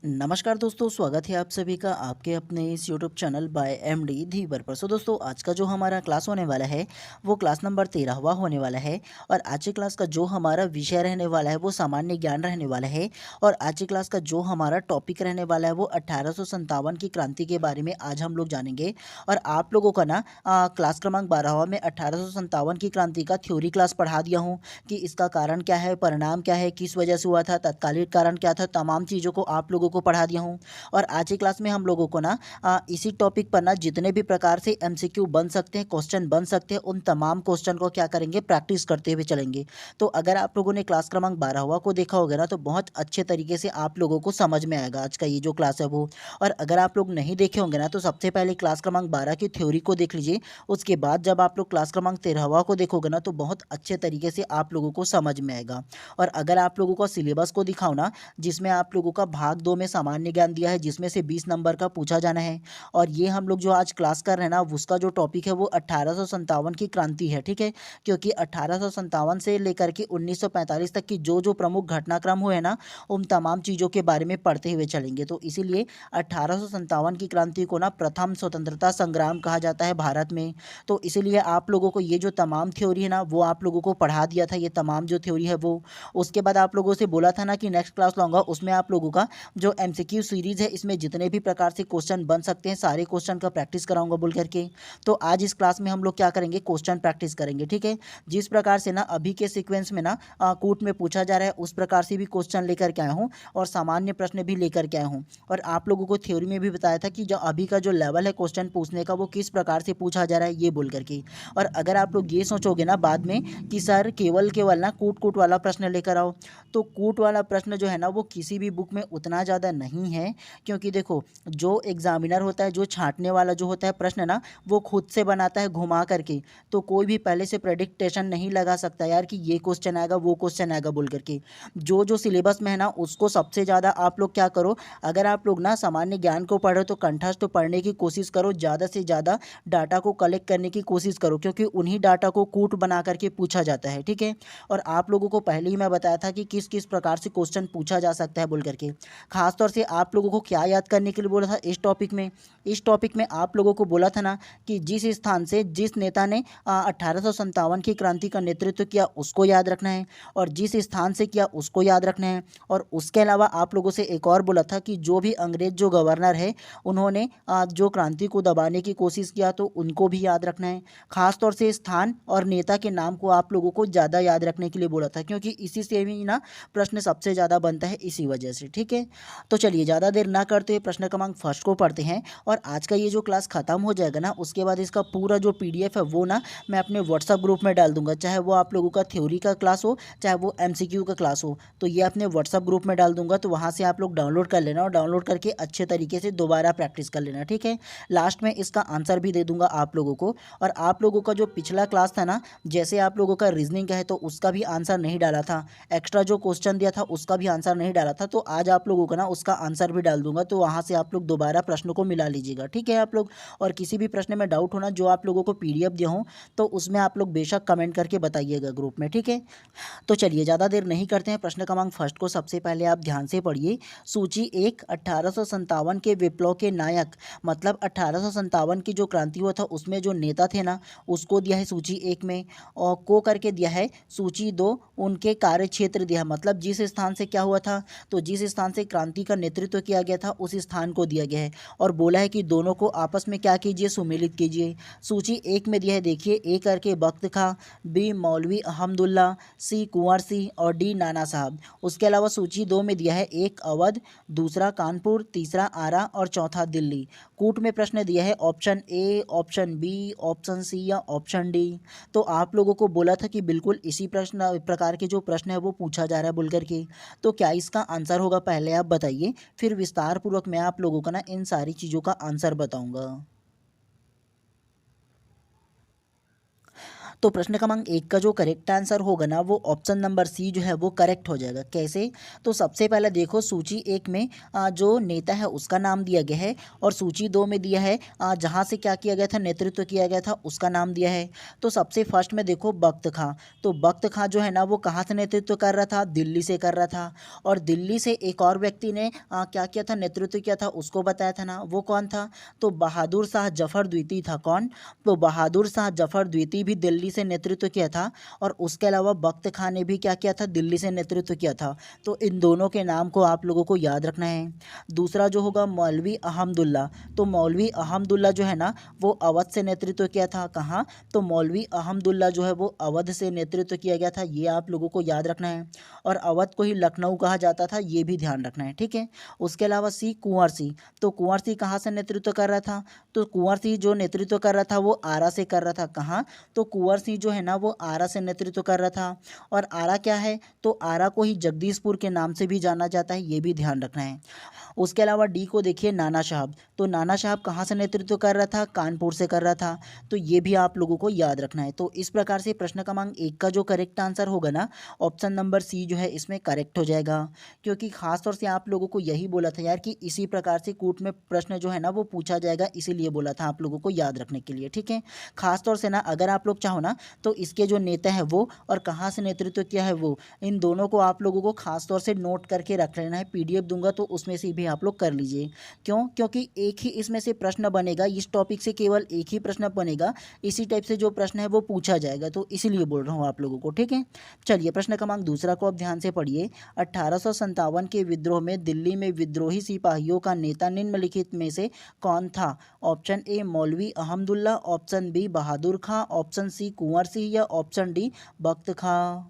नमस्कार दोस्तों, स्वागत है आप सभी का आपके अपने इस यूट्यूब चैनल बाय एमडी धीवर पर। दोस्तों, आज का जो हमारा क्लास होने वाला है वो क्लास नंबर 13वां होने वाला है। और आज की क्लास का जो हमारा विषय रहने वाला है वो सामान्य ज्ञान रहने वाला है। और आज की क्लास का जो हमारा टॉपिक रहने वाला है वो 1857 की क्रांति के बारे में आज हम लोग जानेंगे। और आप लोगों का ना क्लास क्रमांक 12वां में 1857 की क्रांति का थ्योरी क्लास पढ़ा दिया हूँ कि इसका कारण क्या है, परिणाम क्या है, किस वजह से हुआ था, तत्कालीन कारण क्या था, तमाम चीज़ों को आप लोगों को पढ़ा दिया हूँ। और आज की क्लास में हम लोगों को ना इसी टॉपिक पर ना जितने भी प्रकार से एमसीक्यू बन सकते हैं, क्वेश्चन बन सकते हैं, उन तमाम क्वेश्चन को क्या करेंगे, प्रैक्टिस करते हुए चलेंगे। तो अगर आप लोगों ने क्लास क्रमांक 12वां को देखा होगा ना तो बहुत अच्छे तरीके से आप लोगों को समझ में आएगा आज का ये जो क्लास है वो। और अगर आप लोग नहीं देखे होंगे ना तो सबसे पहले क्लास क्रमांक 12 की थ्योरी को देख लीजिए। उसके बाद जब आप लोग क्लास क्रमांक 13वां को देखोगे ना तो बहुत अच्छे तरीके से आप लोगों को समझ में आएगा। और अगर आप लोगों को सिलेबस को दिखाओ ना, जिसमें आप लोगों का भाग 2 में सामान्य ज्ञान दिया है, जिसमें से 20 नंबर का पूछा जाना है। और ये हम लोग जो आज क्लास कर रहे हैं ना उसका जो टॉपिक है वो 1857 की क्रांति है, ठीक है। क्योंकि 1857 से लेकर के 1945 तक की जो प्रमुख घटनाक्रम हुए हैं ना उन तमाम चीज़ों के बारे में पढ़ते हुए चलेंगे। तो इसीलिए 1857 की क्रांति को ना प्रथम स्वतंत्रता संग्राम कहा जाता है भारत में। तो इसीलिए आप लोगों को ये जो तमाम थ्योरी है ना वो आप लोगों को पढ़ा दिया था, ये तमाम जो थ्योरी है वो। उसके बाद आप लोगों से बोला था ना कि नेक्स्ट क्लास लाऊंगा, उसमें आप लोगों का जो एमसीक्यू सीरीज है इसमें जितने भी प्रकार से क्वेश्चन बन सकते हैं सारे क्वेश्चन का प्रैक्टिस कराऊंगा बोल करके। तो आज इस क्लास में हम लोग क्या करेंगे, क्वेश्चन प्रैक्टिस करेंगे, ठीक है। जिस प्रकार से ना अभी के सीक्वेंस में ना कूट में पूछा जा रहा है उस प्रकार से भी क्वेश्चन लेकर के आया हूँ और सामान्य प्रश्न भी लेकर के आया हूँ। और आप लोगों को थ्योरी में भी बताया था कि जो अभी का जो लेवल है क्वेश्चन पूछने का वो किस प्रकार से पूछा जा रहा है ये बोल करके। और अगर आप लोग ये सोचोगे ना बाद में कि सर केवल केवल ना कूट कूट वाला प्रश्न लेकर आओ, तो कूट वाला प्रश्न जो है ना वो किसी भी बुक में उतना ज़्यादा नहीं है। क्योंकि देखो, जो एग्जामिनर होता है, जो छांटने वाला जो होता है प्रश्न ना वो खुद से बनाता है घुमा करके। तो कोई भी पहले से प्रेडिक्टेशन नहीं लगा सकता यार कि ये क्वेश्चन आएगा वो क्वेश्चन आएगा बोल करके। जो सिलेबस में है ना उसको सबसे ज़्यादा आप लोग क्या करो, अगर आप लोग ना सामान्य ज्ञान को पढ़ रहे हो तो कंठस्थ पढ़ने की कोशिश करो, ज़्यादा से ज़्यादा डाटा को कलेक्ट करने की कोशिश करो, क्योंकि उन्हीं डाटा को कूट बना करके पूछा जाता है, ठीक है। और आप लोगों को पहले ही मैं बताया था कि किस किस प्रकार से क्वेश्चन पूछा जा सकता है बोल करके। खासतौर से आप लोगों को क्या याद करने के लिए बोला था इस टॉपिक में आप लोगों को बोला था ना कि जिस स्थान से जिस नेता ने 1857 की क्रांति का नेतृत्व किया उसको याद रखना है, और जिस स्थान से किया उसको याद रखना है। और उसके अलावा आप लोगों से एक और बोला था कि जो भी अंग्रेज जो गवर्नर है उन्होंने जो क्रांति को दबाने की कोशिश किया तो उनको भी याद रखना है। खासतौर से स्थान और नेता के नाम को आप लोगों को ज़्यादा याद रखने के लिए बोला था, क्योंकि इसी से भी ना प्रश्न सबसे ज़्यादा बनता है इसी वजह से, ठीक है। तो चलिए ज़्यादा देर ना करते हुए प्रश्न क्रमांक फर्स्ट को पढ़ते हैं। और आज का ये जो क्लास ख़त्म हो जाएगा ना उसके बाद इसका पूरा जो पीडीएफ है वो ना मैं अपने व्हाट्सअप ग्रुप में डाल दूंगा, चाहे वो आप लोगों का थ्योरी का क्लास हो चाहे वो एमसीक्यू का क्लास हो। तो ये अपने व्हाट्सअप ग्रुप में डाल दूंगा, तो वहाँ से आप लोग डाउनलोड कर लेना और डाउनलोड करके अच्छे तरीके से दोबारा प्रैक्टिस कर लेना, ठीक है। लास्ट में इसका आंसर भी दे दूंगा आप लोगों को। और आप लोगों का जो पिछला क्लास था ना, जैसे आप लोगों का रीजनिंग का है तो उसका भी आंसर नहीं डाला था, एक्स्ट्रा जो क्वेश्चन दिया था उसका भी आंसर नहीं डाला था, तो आज आप लोगों को ना उसका आंसर भी डाल दूंगा, तो वहाँ से आप लोग दोबारा प्रश्न को मिला लीजिएगा, ठीक है आप लोग। और किसी भी प्रश्न में डाउट होना जो आप लोगों को पीडीएफ दिया हूँ तो उसमें आप लोग बेशक कमेंट करके बताइएगा ग्रुप में, ठीक है। तो चलिए ज़्यादा देर नहीं करते हैं, प्रश्न क्रमांक फर्स्ट को सबसे पहले आप ध्यान से पढ़िए। सूची एक, 1857 के विप्लव के नायक, मतलब 1857 की जो क्रांति हुआ था उसमें जो नेता थे ना उसको दिया है सूची एक में। और को करके दिया है सूची दो, उनके कार्य क्षेत्र दिया है, मतलब जिस स्थान से क्या हुआ था, तो जिस स्थान से क्रांति का नेतृत्व किया गया था उस स्थान को दिया गया है। और बोला है कि दोनों को आपस में क्या कीजिए, सुमेलित कीजिए। सूची एक में दिया है, देखिए, ए करके बख्त खां, बी मौलवी अहमदुल्ला, सी कुंवर सिंह और डी नाना साहब। उसके अलावा सूची दो में दिया है, एक अवध, दूसरा कानपुर, तीसरा आरा और चौथा दिल्ली। कूट में प्रश्न दिया है option A, option B, option C या ऑप्शन डी। तो आप लोगों को बोला था कि बिल्कुल इसी प्रश्न प्रकार के जो प्रश्न है वो पूछा जा रहा है बोल करके। तो क्या इसका आंसर होगा पहले आप बताइए, फिर विस्तार पूर्वक मैं आप लोगों का ना इन सारी चीज़ों का आंसर बताऊंगा। तो प्रश्न क्रमांक 1 का जो करेक्ट आंसर होगा ना वो ऑप्शन नंबर सी जो है वो करेक्ट हो जाएगा। कैसे? तो सबसे पहले देखो सूची 1 में जो नेता है उसका नाम दिया गया है और सूची 2 में दिया है जहाँ से क्या किया गया था, नेतृत्व किया गया था उसका नाम दिया है। तो सबसे फर्स्ट में देखो बख्त खां, तो बख्त खां जो है ना वो कहाँ से नेतृत्व कर रहा था, दिल्ली से कर रहा था। और दिल्ली से एक और व्यक्ति ने क्या किया था, नेतृत्व किया था, उसको बताया था ना, वो कौन था? तो बहादुर शाह जफर द्वितीय था। कौन? तो बहादुर शाह जफर द्वितीय भी दिल्ली से नेतृत्व किया था और उसके अलावा बख्त खां ने भी क्या किया था, दिल्ली से नेतृत्व किया था। तो इन दोनों के नाम को आप लोगों को याद रखना है। दूसरा जो होगा मौलवी अहमदुल्ला, तो मौलवी अहमदुल्ला जो है ना वो अवध से नेतृत्व किया था। कहाँ? तो मौलवी अहमदुल्ला जो है वो अवध से नेतृत्व किया गया था, ये आप लोगों को याद रखना है। और अवध को ही लखनऊ कहा जाता था, ये भी ध्यान रखना है, ठीक है। उसके अलावा सी कुंवर सिंह, तो कुंवर सिंह कहाँ से नेतृत्व कर रहा था? तो कुंवर सिंह जो नेतृत्व कर रहा था वो आरा से कर रहा था। कहाँ? तो कुंवर सिंह जो है ना वो आरा से नेतृत्व कर रहा था। और आरा क्या है? तो आरा को ही जगदीशपुर के नाम से भी जाना जाता है, ये भी ध्यान रखना है। उसके अलावा डी को देखिए नाना साहब, तो नाना साहब कहाँ से नेतृत्व कर रहा था? कानपुर से कर रहा था, तो ये भी आप लोगों को याद रखना है। तो इस प्रकार से प्रश्न क्रमांक 1 का जो करेक्ट आंसर होगा ना ऑप्शन नंबर सी जो है इसमें करेक्ट हो जाएगा। क्योंकि खास तौर से आप लोगों को यही बोला था यार कि इसी प्रकार से कूट में प्रश्न जो है ना वो पूछा जाएगा, इसीलिए बोला था आप लोगों को याद रखने के लिए, ठीक है। खास तौर से ना अगर आप लोग चाहो ना तो इसके जो नेता है वो और कहाँ से नेतृत्व किया है वो, इन दोनों को आप लोगों को खास तौर से नोट करके रख लेना है। पीडीएफ दूंगा तो उसमें से भी आप लोग कर लीजिए। क्यों? क्योंकि एक ही इसमें से प्रश्न बनेगा, इस टॉपिक से केवल एक ही प्रश्न बनेगा, इसी टाइप से जो प्रश्न है वो पूछा जाएगा, तो इसीलिए बोल रहा हूँ आप लोगों को, ठीक है। चलिए प्रश्न क्रमांक दूसरा को आप ध्यान से पढ़िए। 1857 के विद्रोह में दिल्ली में विद्रोही सिपाहियों का नेता निम्नलिखित में से कौन था? ऑप्शन ए मौलवी अहमदुल्ला, ऑप्शन बी बहादुर खां, ऑप्शन सी कुंवर सिंह या ऑप्शन डी बख्त खां।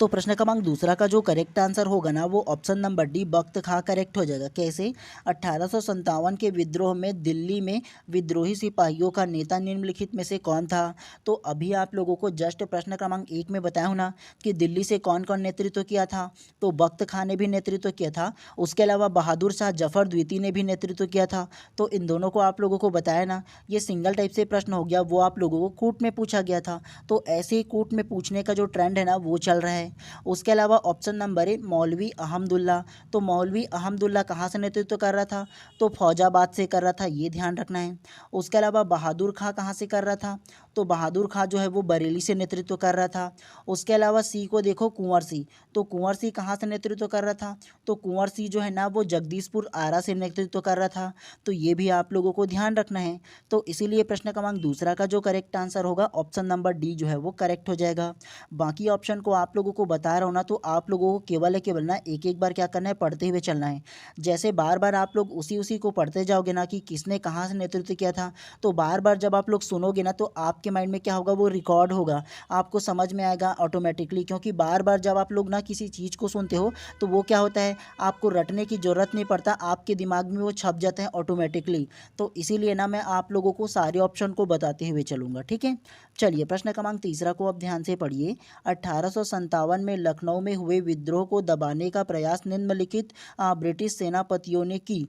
तो प्रश्न क्रमांक दूसरा का जो करेक्ट आंसर होगा ना वो ऑप्शन नंबर डी बख्त खां करेक्ट हो जाएगा। कैसे? 1857 के विद्रोह में दिल्ली में विद्रोही सिपाहियों का नेता निम्नलिखित में से कौन था? तो अभी आप लोगों को जस्ट प्रश्न क्रमांक 1 में बताया हूँ ना कि दिल्ली से कौन कौन नेतृत्व किया था, तो बख्त खां ने भी नेतृत्व किया था। उसके अलावा बहादुर शाह जफर द्वितीय ने भी नेतृत्व किया था। तो इन दोनों को आप लोगों को बताया ना, ये सिंगल टाइप से प्रश्न हो गया, वो आप लोगों को कूट में पूछा गया था। तो ऐसे ही कूट में पूछने का जो ट्रेंड है ना वो चल रहा है। उसके अलावा ऑप्शन नंबर ए मौलवी अहमदुल्ला, तो मौलवी अहमदुल्ला कहाँ से नेतृत्व कर रहा था? तो फौजाबाद से कर रहा था, ये ध्यान रखना है। उसके अलावा बहादुर खां कहाँ से कर रहा था? तो बहादुर खां जो है वो बरेली से नेतृत्व कर रहा था। उसके अलावा सी को देखो कुंवर सिंह, तो कुंवर सिंह कहाँ से नेतृत्व कर रहा था? तो कुंवर सिंह जो है ना वो जगदीशपुर आरा से नेतृत्व कर रहा था। तो ये भी आप लोगों को ध्यान रखना है। तो इसीलिए प्रश्न क्रमांक दूसरा का जो करेक्ट आंसर होगा ऑप्शन नंबर डी जो है वो करेक्ट हो जाएगा। बाकी ऑप्शन को आप लोगों को बता रहा हूँ ना, तो आप लोगों को केवल है केवल ना एक एक बार क्या करना है, पढ़ते हुए चलना है। जैसे बार बार आप लोग उसी उसी को पढ़ते जाओगे ना कि किसने कहाँ से नेतृत्व किया था, तो बार बार जब आप लोग सुनोगे ना तो आपके माइंड में क्या होगा, वो रिकॉर्ड होगा, आपको समझ में आएगा ऑटोमेटिकली। क्योंकि बार बार जब आप लोग ना किसी चीज़ को सुनते हो तो वो क्या होता है, आपको रटने की ज़रूरत नहीं पड़ता, आपके दिमाग में वो छप जाते हैं ऑटोमेटिकली। तो इसीलिए ना मैं आप लोगों को सारे ऑप्शन को बताते हुए चलूँगा, ठीक है। चलिए प्रश्न क्रमांक तीसरा को आप ध्यान से पढ़िए। 1857 में लखनऊ में हुए विद्रोह को दबाने का प्रयास निम्नलिखित ब्रिटिश सेनापतियों ने की।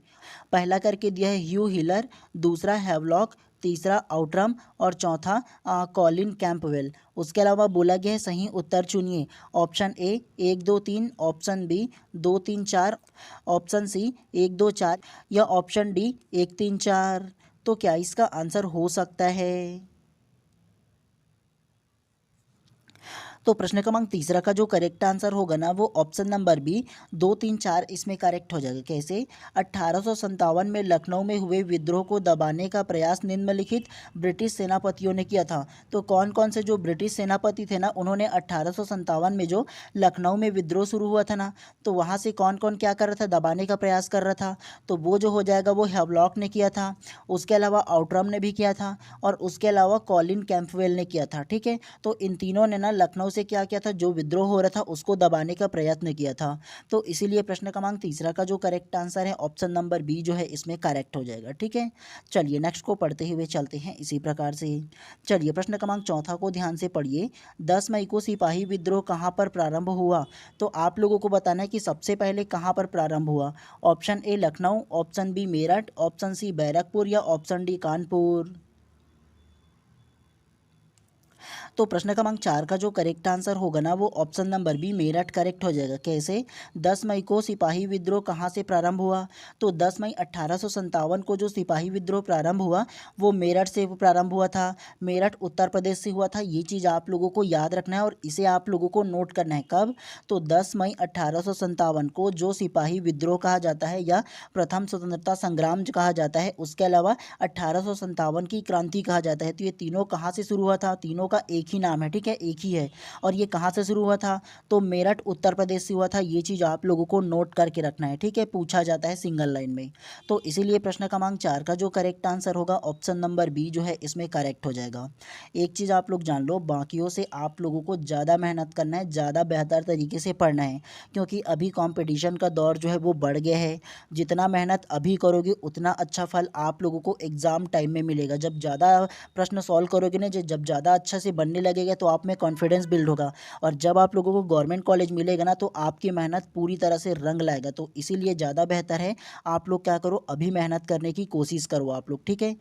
पहला करके दिया है ह्यू हिलर, दूसरा हैवलॉक, तीसरा आउटरम और चौथा कॉलिन कैंपवेल। उसके अलावा बोला गया है सही उत्तर चुनिए। Option A 1 2 3, option B 2 3 4, option C 1 2 4 या ऑप्शन डी 1 3 4। तो क्या इसका आंसर हो सकता है? तो प्रश्न क्रमांक तीसरा का जो करेक्ट आंसर होगा ना वो ऑप्शन नंबर बी 2 3 4 इसमें करेक्ट हो जाएगा। कैसे? 1857 में लखनऊ में हुए विद्रोह को दबाने का प्रयास निम्नलिखित ब्रिटिश सेनापतियों ने किया था। तो कौन कौन से जो ब्रिटिश सेनापति थे ना उन्होंने 1857 में जो लखनऊ में विद्रोह शुरू हुआ था ना, तो वहाँ से कौन कौन क्या कर रहा था, दबाने का प्रयास कर रहा था। तो वो जो हो जाएगा वो हैवलॉक ने किया था, उसके अलावा आउटरम ने भी किया था और उसके अलावा कॉलिन कैंपवेल ने किया था, ठीक है। तो इन तीनों ने ना लखनऊ से क्या किया था, जो विद्रोह हो रहा था उसको दबाने का प्रयत्न किया था। तो इसीलिए प्रश्न क्रमांक तीसरा का जो करेक्ट आंसर है ऑप्शन नंबर बी जो है इसमें करेक्ट हो जाएगा, ठीक है। चलिए नेक्स्ट को पढ़ते हुए चलते हैं इसी प्रकार से। चलिए प्रश्न क्रमांक चौथा को ध्यान से पढ़िए। 10 मई को सिपाही विद्रोह कहाँ पर प्रारंभ हुआ? तो आप लोगों को बताना है कि सबसे पहले कहाँ पर प्रारंभ हुआ। Option A Lucknow, option B Meerut, option C Barrackpore या ऑप्शन डी कानपुर। तो प्रश्न क्रमांक 4 का जो करेक्ट आंसर होगा ना वो option number B Meerut correct हो जाएगा। कैसे? 10 मई को सिपाही विद्रोह कहाँ से प्रारंभ हुआ? तो 10 मई 1857 को जो सिपाही विद्रोह प्रारंभ हुआ वो मेरठ से प्रारंभ हुआ था। मेरठ उत्तर प्रदेश से हुआ था। ये चीज़ आप लोगों को याद रखना है और इसे आप लोगों को नोट करना है। कब? तो 10 मई 1857 को जो सिपाही विद्रोह कहा जाता है या प्रथम स्वतंत्रता संग्राम जो कहा जाता है, उसके अलावा 1857 की क्रांति कहा जाता है। तो ये तीनों कहाँ से शुरू हुआ था? तीनों का एक ही नाम है, ठीक है, एक ही है। और ये कहाँ से शुरू हुआ था? तो मेरठ उत्तर प्रदेश से हुआ था। ये चीज़ आप लोगों को नोट करके रखना है, ठीक है, पूछा जाता है सिंगल लाइन में। तो इसीलिए प्रश्न क्रमांक 4 का जो करेक्ट आंसर होगा ऑप्शन नंबर बी जो है इसमें करेक्ट हो जाएगा। एक चीज़ आप लोग जान लो, बाकियों से आप लोगों को ज़्यादा मेहनत करना है, ज़्यादा बेहतर तरीके से पढ़ना है, क्योंकि अभी कंपटीशन का दौर जो है वो बढ़ गया है। जितना मेहनत अभी करोगे उतना अच्छा फल आप लोगों को एग्ज़ाम टाइम में मिलेगा। जब ज़्यादा प्रश्न सॉल्व करोगे ना, जब ज़्यादा अच्छा से बनने लगेगा तो आप में कॉन्फिडेंस बिल्ड होगा, और जब आप लोगों को गवर्नमेंट कॉलेज मिलेगा ना तो आपकी मेहनत पूरी तरह से रंग लाएगा। तो इसीलिए ज़्यादा बेहतर है आप लोग क्या करो, अभी मेहनत करने की कोशिश करो आप लोग, ठीक है।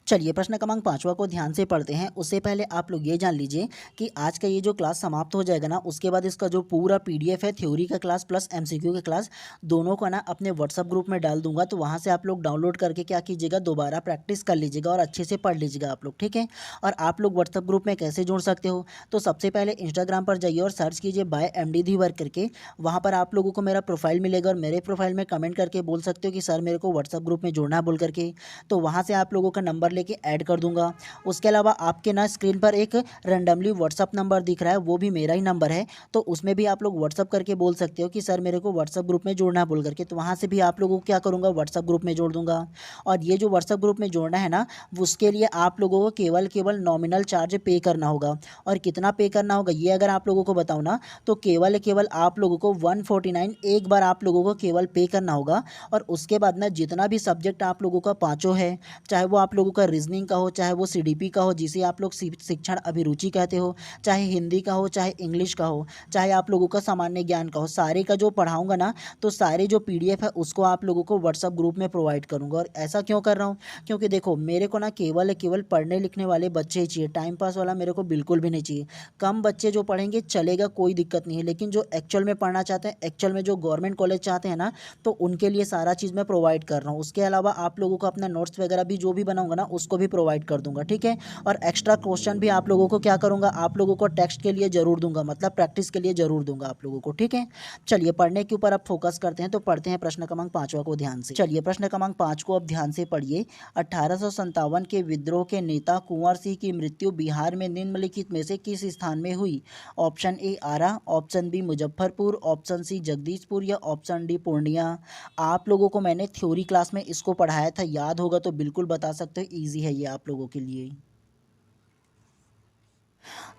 चलिए प्रश्न क्रमांक 5वां को ध्यान से पढ़ते हैं। उससे पहले आप लोग ये जान लीजिए कि आज का ये जो क्लास समाप्त हो जाएगा ना, उसके बाद इसका जो पूरा PDF है, थ्योरी का क्लास प्लस MCQ का क्लास, दोनों को ना अपने व्हाट्सअप ग्रुप में डाल दूंगा। तो वहाँ से आप लोग डाउनलोड करके क्या कीजिएगा, दोबारा प्रैक्टिस कर लीजिएगा और अच्छे से पढ़ लीजिएगा आप लोग, ठीक है। और आप लोग व्हाट्सअप ग्रुप में कैसे जुड़ सकते हो? तो सबसे पहले इंस्टाग्राम पर जाइए और सर्च कीजिए बाय MD धीवर करके। वहाँ पर आप लोगों को मेरा प्रोफाइल मिलेगा और मेरे प्रोफाइल में कमेंट करके बोल सकते हो कि सर मेरे को व्हाट्सअप ग्रुप में जुड़ना है बोल करके। तो वहाँ से आप लोगों का नंबर लेके ऐड कर दूंगा। उसके अलावा आपके ना स्क्रीन पर एक रैंडमली व्हाट्सअप नंबर दिख रहा है, वो भी मेरा ही नंबर है। तो उसमें भी आप लोग व्हाट्सअप करके बोल सकते हो कि सर मेरे को व्हाट्सअप ग्रुप में जोड़ना है बोल करके। तो वहाँ से भी आप लोगों को क्या करूँगा, व्हाट्सअप ग्रुप में जोड़ दूंगा। और ये जो व्हाट्सअप ग्रुप में जोड़ना है ना, उसके लिए आप लोगों को केवल नॉमिनल चार्ज पे करना होगा। और कितना पे करना होगा ये अगर आप लोगों को बताऊँ ना, तो केवल आप लोगों को 149 एक बार आप लोगों को केवल पे करना होगा। और उसके बाद ना जितना भी सब्जेक्ट आप लोगों का पाँचों है, चाहे वो आप लोगों का रीजनिंग का हो, चाहे वो CDP का हो जिसे आप लोग शिक्षण अभिरुचि कहते हो, चाहे हिंदी का हो, चाहे इंग्लिश का हो, चाहे आप लोगों का सामान्य ज्ञान का हो, सारे का जो पढ़ाऊंगा ना, तो सारे जो PDF है उसको आप लोगों को व्हाट्सअप ग्रुप में प्रोवाइड करूंगा। और ऐसा क्यों कर रहा हूँ? क्योंकि देखो मेरे को ना केवल पढ़ने लिखने वाले बच्चे ही चाहिए, टाइम पास वाला मेरे को बिल्कुल भी नहीं चाहिए। कम बच्चे जो पढ़ेंगे चलेगा, कोई दिक्कत नहीं है, लेकिन जो एक्चुअल में पढ़ना चाहते हैं, एक्चुअल में जो गवर्नमेंट कॉलेज चाहते हैं ना, तो उनके लिए सारा चीज़ मैं प्रोवाइड कर रहा हूँ। उसके अलावा आप लोगों को अपना नोट्स वगैरह भी जो भी बनाऊंगा ना उसको भी प्रोवाइड कर दूंगा, ठीक है। और एक्स्ट्रा क्वेश्चन भी आप लोगों को क्या करूंगा, आप लोगों को टेक्स्ट के लिए जरूर दूंगा, मतलब प्रैक्टिस के लिए जरूर दूंगा आप लोगों को, ठीक है। चलिए पढ़ने के ऊपर अब फोकस करते हैं। तो पढ़ते हैं प्रश्न क्रमांक 5वां को ध्यान से। चलिए प्रश्न क्रमांक 5 को अब ध्यान से पढ़िए। 1857 के विद्रोह के नेता कुंवर सिंह की मृत्यु बिहार में निम्नलिखित में से किस स्थान में हुई? Option A Arrah, option B Muzaffarpur, option C Jagdishpur या ऑप्शन डी पूर्णिया। आप लोगों को मैंने थ्योरी क्लास में इसको पढ़ाया था, याद होगा तो बिल्कुल बता सकते हो, ईजी है ये आप लोगों के लिए।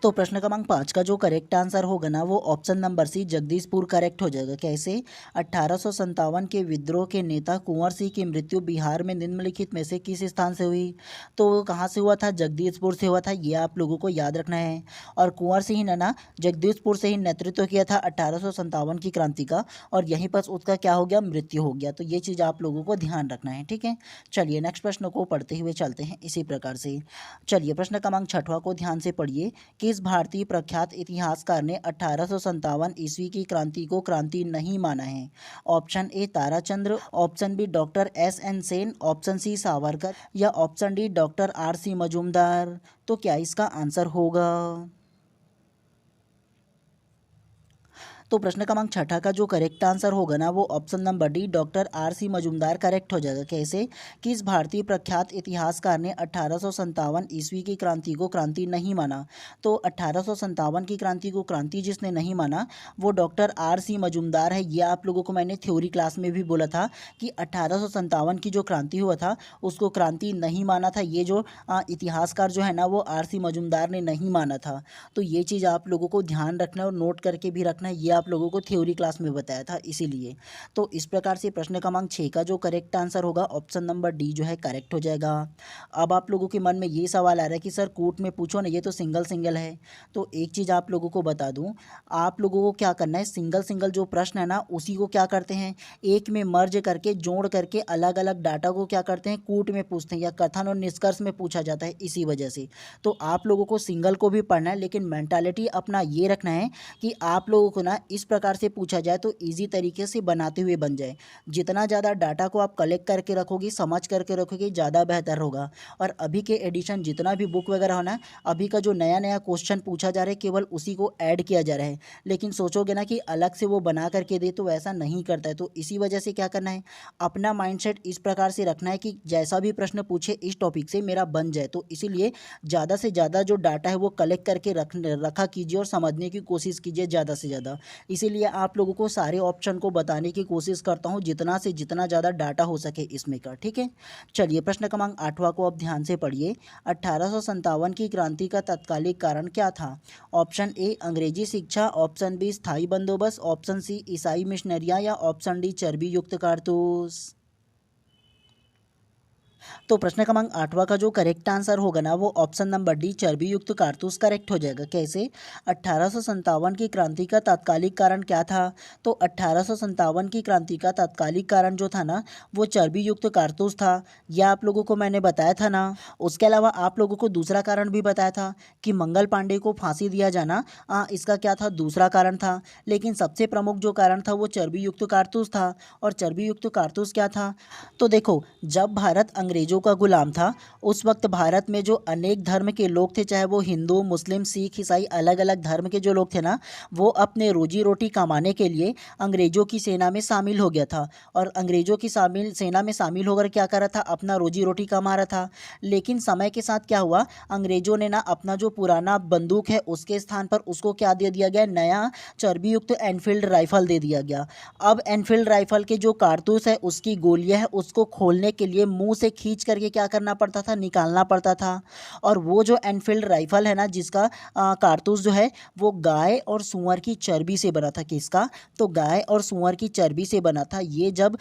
तो प्रश्न क्रमांक 5 का जो करेक्ट आंसर होगा ना वो option number C Jagdishpur correct हो जाएगा। कैसे? 1857 के विद्रोह के नेता कुंवर सिंह की मृत्यु बिहार में निम्नलिखित में से किस स्थान से हुई? तो कहाँ से हुआ था? जगदीशपुर से हुआ था, ये आप लोगों को याद रखना है। और कुंवर सिंह ने ना जगदीशपुर से ही नेतृत्व किया था 1857 की क्रांति का, और यहीं पर उसका क्या हो गया, मृत्यु हो गया। तो ये चीज़ आप लोगों को ध्यान रखना है, ठीक है। चलिए नेक्स्ट प्रश्न को पढ़ते हुए चलते हैं इसी प्रकार से। चलिए प्रश्न क्रमांक 6वां को ध्यान से पढ़िए। किस भारतीय प्रख्यात इतिहासकार ने 1857 ईस्वी की क्रांति को क्रांति नहीं माना है? Option A Tarachandra, option B doctor SN Sen, option C Savarkar या option D doctor RC Majumdar. तो क्या इसका आंसर होगा? तो प्रश्न क्रमांक 6 का जो करेक्ट आंसर होगा ना वो option number D doctor RC Majumdar correct हो जाएगा। कैसे? किस भारतीय प्रख्यात इतिहासकार ने 1857 ईस्वी की क्रांति को क्रांति नहीं माना? तो 1857 की क्रांति को क्रांति जिसने नहीं माना वो डॉक्टर RC मजूमदार है। ये आप लोगों को मैंने थ्योरी क्लास में भी बोला था कि 1857 की जो क्रांति हुआ था उसको क्रांति नहीं माना था। ये जो इतिहासकार जो है ना वो RC मजूमदार ने नहीं माना था। तो ये चीज़ आप लोगों को ध्यान रखना है और नोट करके भी रखना है, ये आप लोगों को थ्योरी क्लास में बताया था इसीलिए। तो इस प्रकार से प्रश्न क्रमांक 6 का जो करेक्ट आंसर होगा ऑप्शन नंबर डी जो है करेक्ट हो जाएगा। अब आप लोगों के मन में ये सवाल आ रहा है कि सर कोर्ट में पूछो ना, ये तो सिंगल सिंगल है। तो एक चीज़ आप लोगों को बता दूं, आप लोगों को क्या करना है, सिंगल सिंगल जो प्रश्न है ना उसी को क्या करते हैं, एक में मर्ज करके जोड़ करके अलग अलग डाटा को क्या करते हैं कूट में पूछते हैं या कथन और निष्कर्ष में पूछा जाता है इसी वजह से। तो आप लोगों को सिंगल को भी पढ़ना है, लेकिन मेंटालिटी अपना ये रखना है कि आप लोगों को ना इस प्रकार से पूछा जाए तो ईजी तरीके से बनाते हुए बन जाए। जितना ज़्यादा डाटा को आप कलेक्ट करके रखोगे, समझ करके रखोगे, ज़्यादा बेहतर होगा। और अभी के एडिशन जितना भी बुक वगैरह होना, अभी का जो नया नया क्वेश्चन पूछा जा रहा है केवल उसी को ऐड किया जा रहा है, लेकिन सोचोगे ना कि अलग से वो बना करके दे, तो ऐसा नहीं करता है। तो इसी वजह से क्या करना है, अपना माइंडसेट इस प्रकार से रखना है कि जैसा भी प्रश्न पूछे इस टॉपिक से मेरा बन जाए। तो इसीलिए ज़्यादा से ज़्यादा जो डाटा है वो कलेक्ट करके रखा कीजिए और समझने की कोशिश कीजिए ज़्यादा से ज़्यादा। इसीलिए आप लोगों को सारे ऑप्शन को बताने की कोशिश करता हूँ जितना से जितना ज़्यादा डाटा हो सके इसमें का, ठीक है। चलिए प्रश्न क्रमांक 8वां को आप ध्यान से पढ़िए। 1857 की क्रांति का तत्कालिक कारण क्या था? ऑप्शन ए अंग्रेजी शिक्षा, ऑप्शन बी स्थायी बंदोबस्त, ऑप्शन सी ईसाई मिशनरियाँ या ऑप्शन डी चर्बी युक्त कारतूस। तो प्रश्न क्रमांक 8वां का जो करेक्ट आंसर होगा ना वो ऑप्शन नंबर डी चर्बी युक्त कारतूस करेक्ट हो जाएगा। कैसे? 1857 की क्रांति का तात्कालिक कारण क्या था? तो 1857 की क्रांति का तात्कालिक कारण जो था ना वो चर्बी युक्त कारतूस था, यह आप लोगों को मैंने बताया था ना। उसके अलावा आप लोगों को दूसरा कारण भी बताया था कि मंगल पांडे को फांसी दिया जाना इसका क्या था, दूसरा कारण था। लेकिन सबसे प्रमुख जो कारण था वो चर्बी युक्त कारतूस था। और चर्बी युक्त कारतूस क्या था? तो देखो, जब भारत अंग्रेजों का गुलाम था उस वक्त भारत में जो अनेक धर्म के लोग थे, चाहे वो हिंदू, मुस्लिम, सिख, ईसाई, अलग अलग धर्म के जो लोग थे ना, वो अपने रोजी रोटी कमाने के लिए अंग्रेजों की सेना में शामिल हो गया था। और अंग्रेजों की सेना में शामिल होकर क्या कर रहा था, अपना रोजी रोटी कमा रहा था। लेकिन समय के साथ क्या हुआ, अंग्रेजों ने ना अपना जो पुराना बंदूक है उसके स्थान पर उसको क्या दे दिया गया, नया चर्बी युक्त एनफील्ड राइफल दे दिया गया। अब एनफील्ड राइफल के जो कारतूस है उसकी गोलियां है उसको खोलने के लिए मुंह से खींच करके क्या करना पड़ता था, निकालना पड़ता था। और वो जो एनफील्ड राइफल है ना जिसका कारतूस जो है वो गाय और सूअर की चर्बी से बना था। किसका? तो गाय और सूअर की चर्बी से बना था। ये जब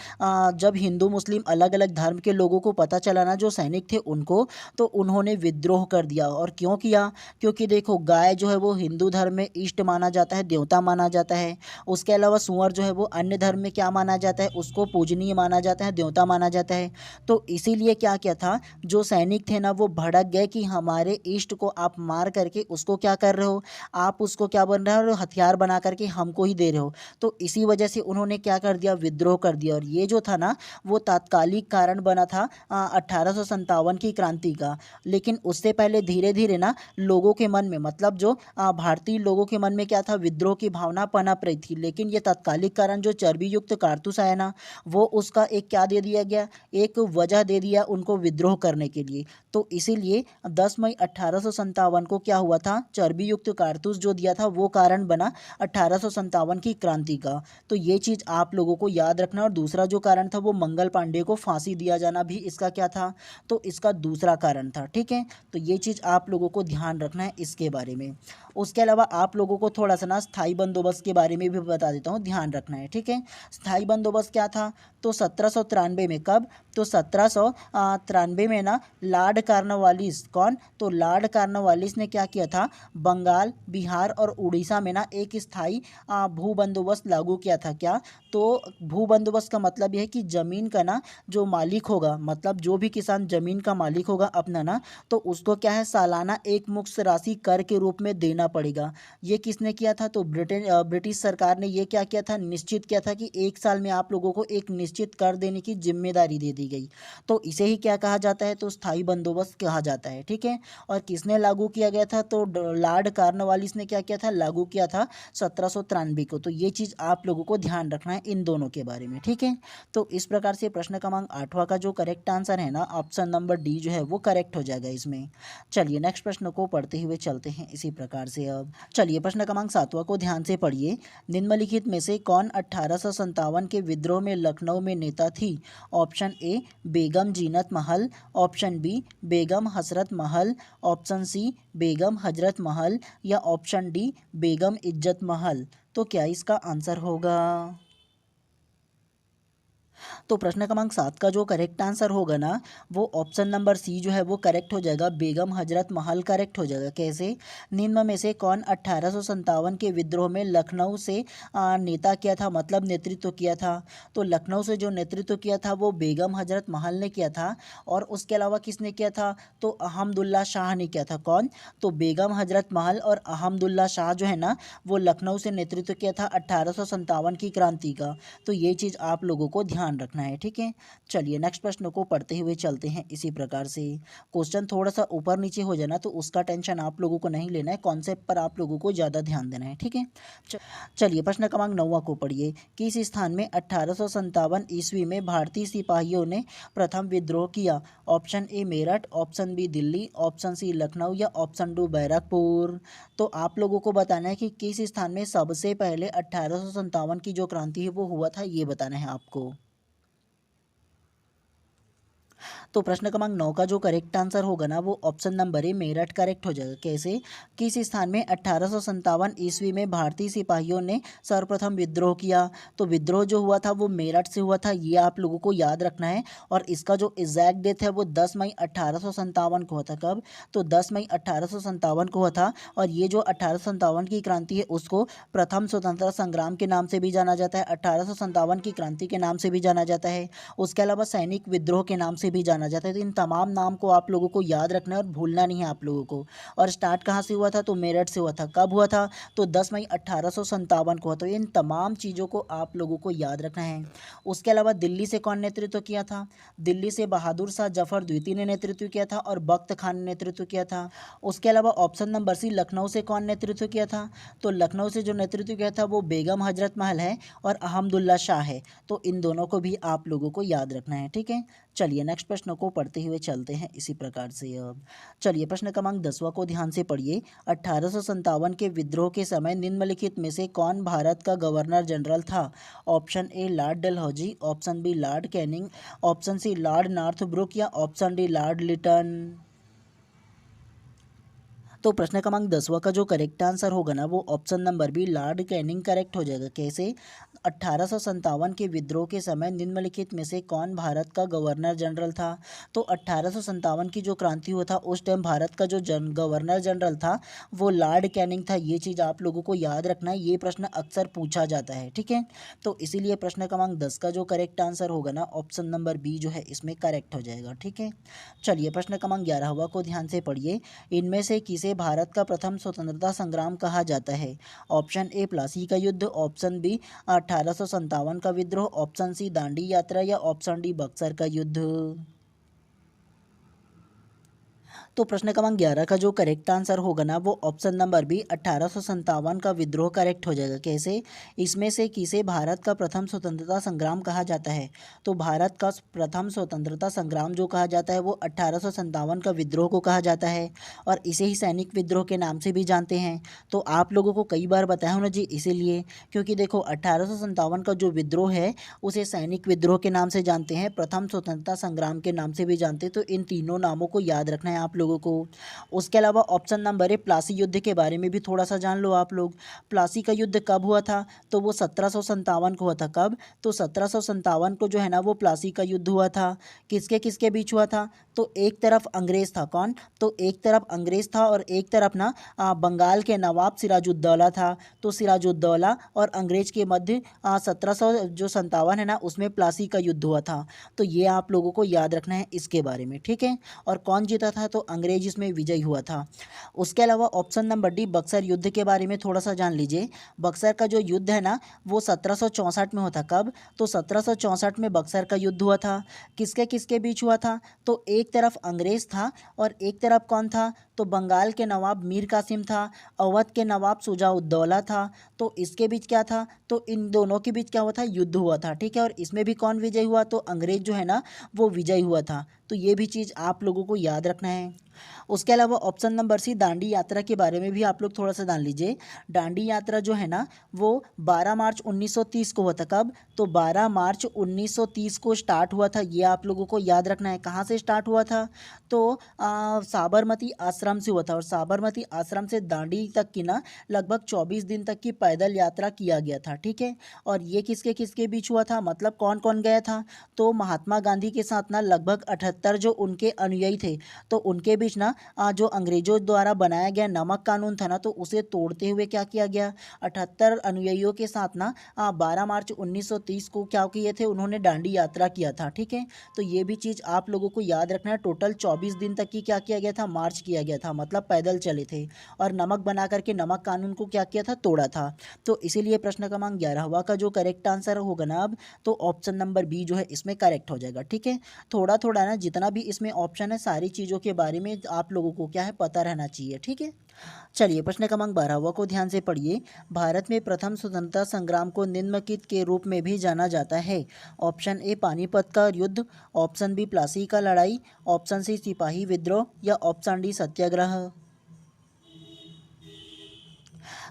हिंदू मुस्लिम अलग अलग धर्म के लोगों को पता चला ना, जो सैनिक थे उनको, तो उन्होंने विद्रोह कर दिया। और क्यों किया? क्योंकि देखो, गाय जो है वो हिंदू धर्म में इष्ट माना जाता है, देवता माना जाता है। उसके अलावा सूअर जो है वो अन्य धर्म में क्या माना जाता है, उसको पूजनीय माना जाता है, देवता माना जाता है। तो इसीलिए क्या किया था, जो सैनिक थे ना वो भड़क गए कि हमारे इष्ट को आप मार करके उसको क्या कर रहे हो, आप उसको क्या बन रहे हो, हथियार बना करके हमको ही दे रहे हो। तो इसी वजह से उन्होंने क्या कर दिया, विद्रोह कर दिया। और ये जो था ना वो तात्कालिक कारण बना था 1857 की क्रांति का। लेकिन उससे पहले धीरे धीरे ना लोगों के मन में, मतलब जो भारतीय लोगों के मन में क्या था, विद्रोह की भावना पनप रही थी। लेकिन ये तात्कालिक कारण जो चर्बी युक्त कारतूस आया ना, वो उसका एक क्या दे दिया गया, एक वजह दे दिया उनको विद्रोह करने के लिए। तो इसीलिए 10 मई 1857 को क्या हुआ था, चर्बी युक्त कारतूस जो दिया था वो कारण बना 1857 की क्रांति का। तो ये चीज़ आप लोगों को याद रखना। और दूसरा जो कारण था वो मंगल पांडे को फांसी दिया जाना भी इसका क्या था, तो इसका दूसरा कारण था। ठीक है, तो ये चीज़ आप लोगों को ध्यान रखना है इसके बारे में। उसके अलावा आप लोगों को थोड़ा सा ना स्थायी बंदोबस्त के बारे में भी बता देता हूँ, ध्यान रखना है। ठीक है, स्थायी बंदोबस्त क्या था, तो 1793 में, कब, तो 1793 में ना लॉर्ड कॉर्नवालिस, कौन, तो लॉर्ड कॉर्नवालिस ने क्या किया था, बंगाल, बिहार और उड़ीसा में ना एक स्थायी भू बंदोबस्त लागू किया था। क्या? तो भू बंदोबस्त का मतलब यह है कि ज़मीन का ना जो मालिक होगा, मतलब जो भी किसान ज़मीन का मालिक होगा अपना ना, तो उसको क्या है, सालाना एक मुश्त राशि कर के रूप में देना पड़ेगा। ये किसने किया था, तो ब्रिटिश सरकार ने ये क्या किया था, निश्चित किया था कि एक साल में आप लोगों को एक निश्चित कर देने की जिम्मेदारी दे दी गई। तो इसे ही क्या कहा जाता है, तो स्थायी बंदोबस्त कहा जाता है। ठीक है, और किसने लागू किया गया था, तो लॉर्ड कॉर्नवालिस ने क्या किया था, लागू किया था 1793 को। तो ये चीज़ आप लोगों को ध्यान रखना है इन दोनों के बारे में। ठीक है, तो इस प्रकार से प्रश्न क्रमांक 8वां का जो करेक्ट आंसर है ना, ऑप्शन नंबर डी जो है वो करेक्ट हो जाएगा इसमें। चलिए नेक्स्ट प्रश्न को पढ़ते हुए चलते हैं इसी प्रकार से। अब चलिए प्रश्न क्रमांक 7वां को ध्यान से पढ़िए। निम्नलिखित में से कौन 1857 के विद्रोह में लखनऊ में नेता थी? Option A Begum Zeenat Mahal, option B Begum Hasrat Mahal, option C Begum Hazrat Mahal या ऑप्शन डी बेगम इज्जत महल। तो क्या इसका आंसर होगा? तो प्रश्न क्रमांक 7 का जो करेक्ट आंसर होगा ना, वो ऑप्शन नंबर सी जो है वो करेक्ट हो जाएगा, बेगम हजरत महल करेक्ट हो जाएगा। कैसे? निम्न में से कौन 1857 के विद्रोह में लखनऊ से नेता किया था, मतलब नेतृत्व किया था? तो लखनऊ से जो नेतृत्व किया था वो बेगम हजरत महल ने किया था। और उसके अलावा किसने किया था? तो अहमदुल्ला शाह ने किया था। कौन? तो बेगम हजरत महल और अहमदुल्ला शाह जो है ना, वो लखनऊ से नेतृत्व किया था 1857 की क्रांति का। तो ये चीज़ आप लोगों को ध्यान रखना है, ठीक है। चलिए नेक्स्ट प्रश्न को पढ़ते हुए चलते हैं इसी प्रकार से। क्वेश्चन थोड़ा सा ऊपर नीचे हो जाना तो उसका टेंशन आप लोगों को नहीं लेना है, कॉन्सेप्ट पर आप लोगों को ज़्यादा ध्यान देना है, ठीक है। चलिए प्रश्न क्रमांक 9 को पढ़िए। किस स्थान में 1857 ईस्वी में भारतीय सिपाहियों ने प्रथम विद्रोह किया? Option A Meerut, option B Delhi, option C Lucknow या ऑप्शन डी बैरकपुर। तो आप लोगों को बताना है कि किस स्थान में सबसे पहले 1857 की जो क्रांति है वो हुआ था, ये बताना है आपको। तो प्रश्न क्रमांक 9 का जो करेक्ट आंसर होगा ना, वो option number A Meerut correct हो जाएगा। कैसे? किस स्थान में 1857 ईस्वी में भारतीय सिपाहियों ने सर्वप्रथम विद्रोह किया? तो विद्रोह जो हुआ था वो मेरठ से हुआ था, ये आप लोगों को याद रखना है। और इसका जो एग्जैक्ट डेट है वो 10 मई 1857 को हुआ था। कब? तो 10 मई 1857 को हुआ था। और ये जो 1857 की क्रांति है उसको प्रथम स्वतंत्रता संग्राम के नाम से भी जाना जाता है, 1857 की क्रांति के नाम से भी जाना जाता है, उसके अलावा सैनिक विद्रोह के नाम से भी जाना जाता है। तो इन तमाम नाम को आप लोगों को याद रखना है और भूलना नहीं है आप लोगों को। और स्टार्ट कहाँ से हुआ था? तो मेरठ से हुआ था। कब हुआ था? तो 10 मई 1857 को हुआ। तो इन तमाम चीज़ों को आप लोगों को याद रखना है। उसके अलावा दिल्ली से कौन नेतृत्व किया था? दिल्ली से बहादुर शाह जफर द्वितीय ने नेतृत्व किया था और बख्त खान ने नेतृत्व किया था। उसके अलावा ऑप्शन नंबर सी लखनऊ से कौन नेतृत्व किया था? तो लखनऊ से जो नेतृत्व किया था वो बेगम हजरत महल है और अहमदुल्ला शाह है। तो इन दोनों को भी आप लोगों को याद रखना है, ठीक है। चलिए नेक्स्ट प्रश्न को पढ़ते हुए चलते हैं इसी प्रकार से। अब चलिए प्रश्न क्रमांक 10वां को ध्यान से पढ़िए। 1857 के विद्रोह के समय निम्नलिखित में से कौन भारत का गवर्नर जनरल था? Option A Lord Dalhousie, option B Lord Canning, option C Lord Northbrook या ऑप्शन डी लॉर्ड लिटन। तो प्रश्न क्रमांक 10वां का जो करेक्ट आंसर होगा ना, वो option number B Lord Canning correct हो जाएगा। कैसे? 1857 के विद्रोह के समय निम्नलिखित में से कौन भारत का गवर्नर जनरल था? तो 1857 की जो क्रांति हुआ था उस टाइम भारत का जो गवर्नर जनरल था वो लॉर्ड कैनिंग था। ये चीज़ आप लोगों को याद रखना है, ये प्रश्न अक्सर पूछा जाता है, ठीक है। तो इसीलिए प्रश्न क्रमांक 10 का जो करेक्ट आंसर होगा ना, ऑप्शन नंबर बी जो है इसमें करेक्ट हो जाएगा, ठीक है। चलिए प्रश्न क्रमांक 11वां को ध्यान से पढ़िए। इनमें से किसे भारत का प्रथम स्वतंत्रता संग्राम कहा जाता है? ऑप्शन ए प्लासी का युद्ध, ऑप्शन बी 1857 का विद्रोह, ऑप्शन सी दांडी यात्रा या ऑप्शन डी बक्सर का युद्ध। तो प्रश्न क्रमांक 11 का जो करेक्ट आंसर होगा ना, वो ऑप्शन नंबर बी 1857 का विद्रोह करेक्ट हो जाएगा। कैसे? इसमें से किसे भारत का प्रथम स्वतंत्रता संग्राम कहा जाता है? तो भारत का प्रथम स्वतंत्रता संग्राम जो कहा जाता है वो 1857 का विद्रोह को कहा जाता है और इसे ही सैनिक विद्रोह के नाम से भी जानते हैं। तो आप लोगों को कई बार बताया हूँ ना जी, इसीलिए क्योंकि देखो 1857 का जो विद्रोह है उसे सैनिक विद्रोह के नाम से जानते हैं, प्रथम स्वतंत्रता संग्राम के नाम से भी जानते हैं। तो इन तीनों नामों को याद रखना है आप लोगों को। उसके अलावा ऑप्शन नंबर ए प्लासी युद्ध के बारे में भी थोड़ा सा जान लो आप लोग। प्लासी का युद्ध कब हुआ था? तो वो 1757 को हुआ था। कब? तो 1757 को जो है ना वो प्लासी का युद्ध हुआ था। किसके किसके बीच हुआ था? तो एक तरफ अंग्रेज था। कौन? तो एक तरफ अंग्रेज था और एक तरफ ना बंगाल के नवाब सिराजुद्दौला था। तो सिराजुद्दौला और अंग्रेज के मध्य 1757 है ना उसमें प्लासी का युद्ध हुआ था। तो ये आप लोगों को याद रखना है इसके बारे में, ठीक है। और कौन जीता था? तो अंग्रेज इसमें विजयी हुआ था। उसके अलावा ऑप्शन नंबर डी बक्सर युद्ध के बारे में थोड़ा सा जान लीजिए। बक्सर का जो युद्ध है ना वो 1764 में होता। कब? तो 1764 में बक्सर का युद्ध हुआ था। किसके किसके बीच हुआ था? तो एक तरफ अंग्रेज था और एक तरफ कौन था? तो बंगाल के नवाब मीर कासिम था, अवध के नवाब शुजाउद्दौला था। तो इसके बीच क्या था? तो इन दोनों के बीच क्या हुआ था? युद्ध हुआ था, ठीक है। और इसमें भी कौन विजयी हुआ? तो अंग्रेज जो है ना वो विजयी हुआ था। तो ये भी चीज़ आप लोगों को याद रखना है। उसके अलावा ऑप्शन नंबर सी दांडी यात्रा के बारे में भी आप लोग थोड़ा सा जान लीजिए। दांडी यात्रा जो है ना वो 12 मार्च 1930 को हुआ था। कब? तो 12 मार्च 1930 को स्टार्ट हुआ था। ये आप लोगों को याद रखना है। कहाँ से स्टार्ट हुआ था? तो साबरमती आश्रम से हुआ था और साबरमती आश्रम से दांडी तक की ना लगभग 24 दिन तक की पैदल यात्रा किया गया था। ठीक है। और ये किसके किसके बीच हुआ था, मतलब कौन कौन गया था? तो महात्मा गांधी के साथ ना लगभग 78 जो उनके अनुयायी थे, तो उनके बीच ना जो अंग्रेजों द्वारा बनाया गया नमक कानून था ना, तो उसे तोड़ते हुए क्या किया गया, 78 अनुयायियों के साथ ना 12 मार्च 1930 को क्या किए थे, उन्होंने दांडी यात्रा किया था। ठीक है। तो ये भी चीज़ आप लोगों को याद रखना है। टोटल 24 दिन तक की क्या किया गया था, मार्च किया गया था, मतलब पैदल चले थे और नमक बना करके नमक कानून को क्या किया था, तोड़ा था। तो इसीलिए प्रश्न क्रमांक 11वां का जो करेक्ट आंसर होगा ना अब, तो ऑप्शन नंबर बी जो है इसमें करेक्ट हो जाएगा। ठीक है। थोड़ा थोड़ा ना जितना भी इसमें ऑप्शन है सारी चीज़ों के बारे में आप लोगों को क्या है पता रहना चाहिए। ठीक है। चलिए प्रश्न क्रमांक 12वां को ध्यान से पढ़िए। भारत में प्रथम स्वतंत्रता संग्राम को निम्नलिखित के रूप में भी जाना जाता है। ऑप्शन ए पानीपत का युद्ध, ऑप्शन बी प्लासी का लड़ाई, ऑप्शन सी सिपाही विद्रोह या ऑप्शन डी सत्याग्रह।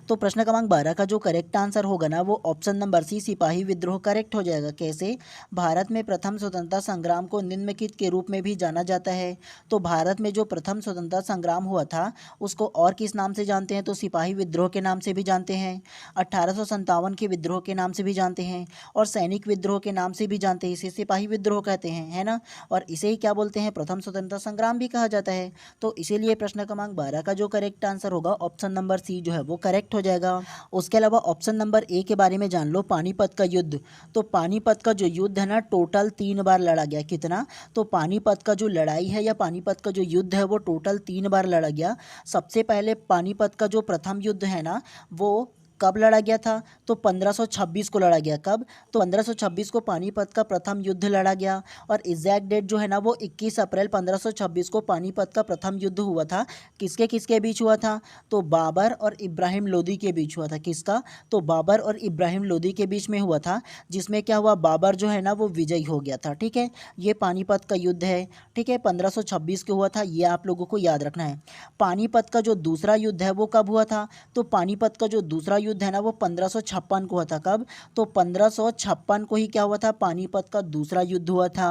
तो प्रश्न क्रमांक 12 का जो करेक्ट आंसर होगा ना वो ऑप्शन नंबर सी सिपाही विद्रोह करेक्ट हो जाएगा। कैसे? भारत में प्रथम स्वतंत्रता संग्राम को निम्नलिखित के रूप में भी जाना जाता है। तो भारत में जो प्रथम स्वतंत्रता संग्राम हुआ था उसको और किस नाम से जानते हैं, तो सिपाही विद्रोह के नाम से भी जानते हैं, 1857 के विद्रोह के नाम से भी जानते हैं और सैनिक विद्रोह के नाम से भी जानते हैं। इसे सिपाही विद्रोह कहते हैं, है ना। और इसे ही क्या बोलते हैं, प्रथम स्वतंत्रता संग्राम भी कहा जाता है। तो इसीलिए प्रश्न क्रमांक 12 का जो करेक्ट आंसर होगा ऑप्शन नंबर सी जो है वो करेक्ट हो जाएगा। उसके अलावा ऑप्शन नंबर ए के बारे में जान लो, पानीपत का युद्ध। तो पानीपत का जो युद्ध है ना टोटल 3 बार लड़ा गया। कितना? तो पानीपत का जो लड़ाई है या पानीपत का जो युद्ध है वो टोटल 3 बार लड़ा गया। सबसे पहले पानीपत का जो प्रथम युद्ध है ना वो कब लड़ा गया था, तो 1526 को लड़ा गया। कब? तो 1526 को पानीपत का प्रथम युद्ध लड़ा गया और एग्जैक्ट डेट जो है ना वो 21 अप्रैल 1526 को पानीपत का प्रथम युद्ध हुआ था। किसके किसके बीच हुआ था? तो बाबर और इब्राहिम लोदी के बीच हुआ था। किसका? तो बाबर और इब्राहिम लोदी के बीच में हुआ था, जिसमें क्या हुआ, बाबर जो है ना वो विजयी हो गया था। ठीक है। ये पानीपत का युद्ध है। ठीक है। 1526 को हुआ था, ये आप लोगों को याद रखना है। पानीपत का जो दूसरा युद्ध है वो कब हुआ था? तो पानीपत का जो दूसरा युद्ध है ना वो 1556 को हुआ था। कब? तो 1556 को ही क्या हुआ था, पानीपत का दूसरा युद्ध हुआ था।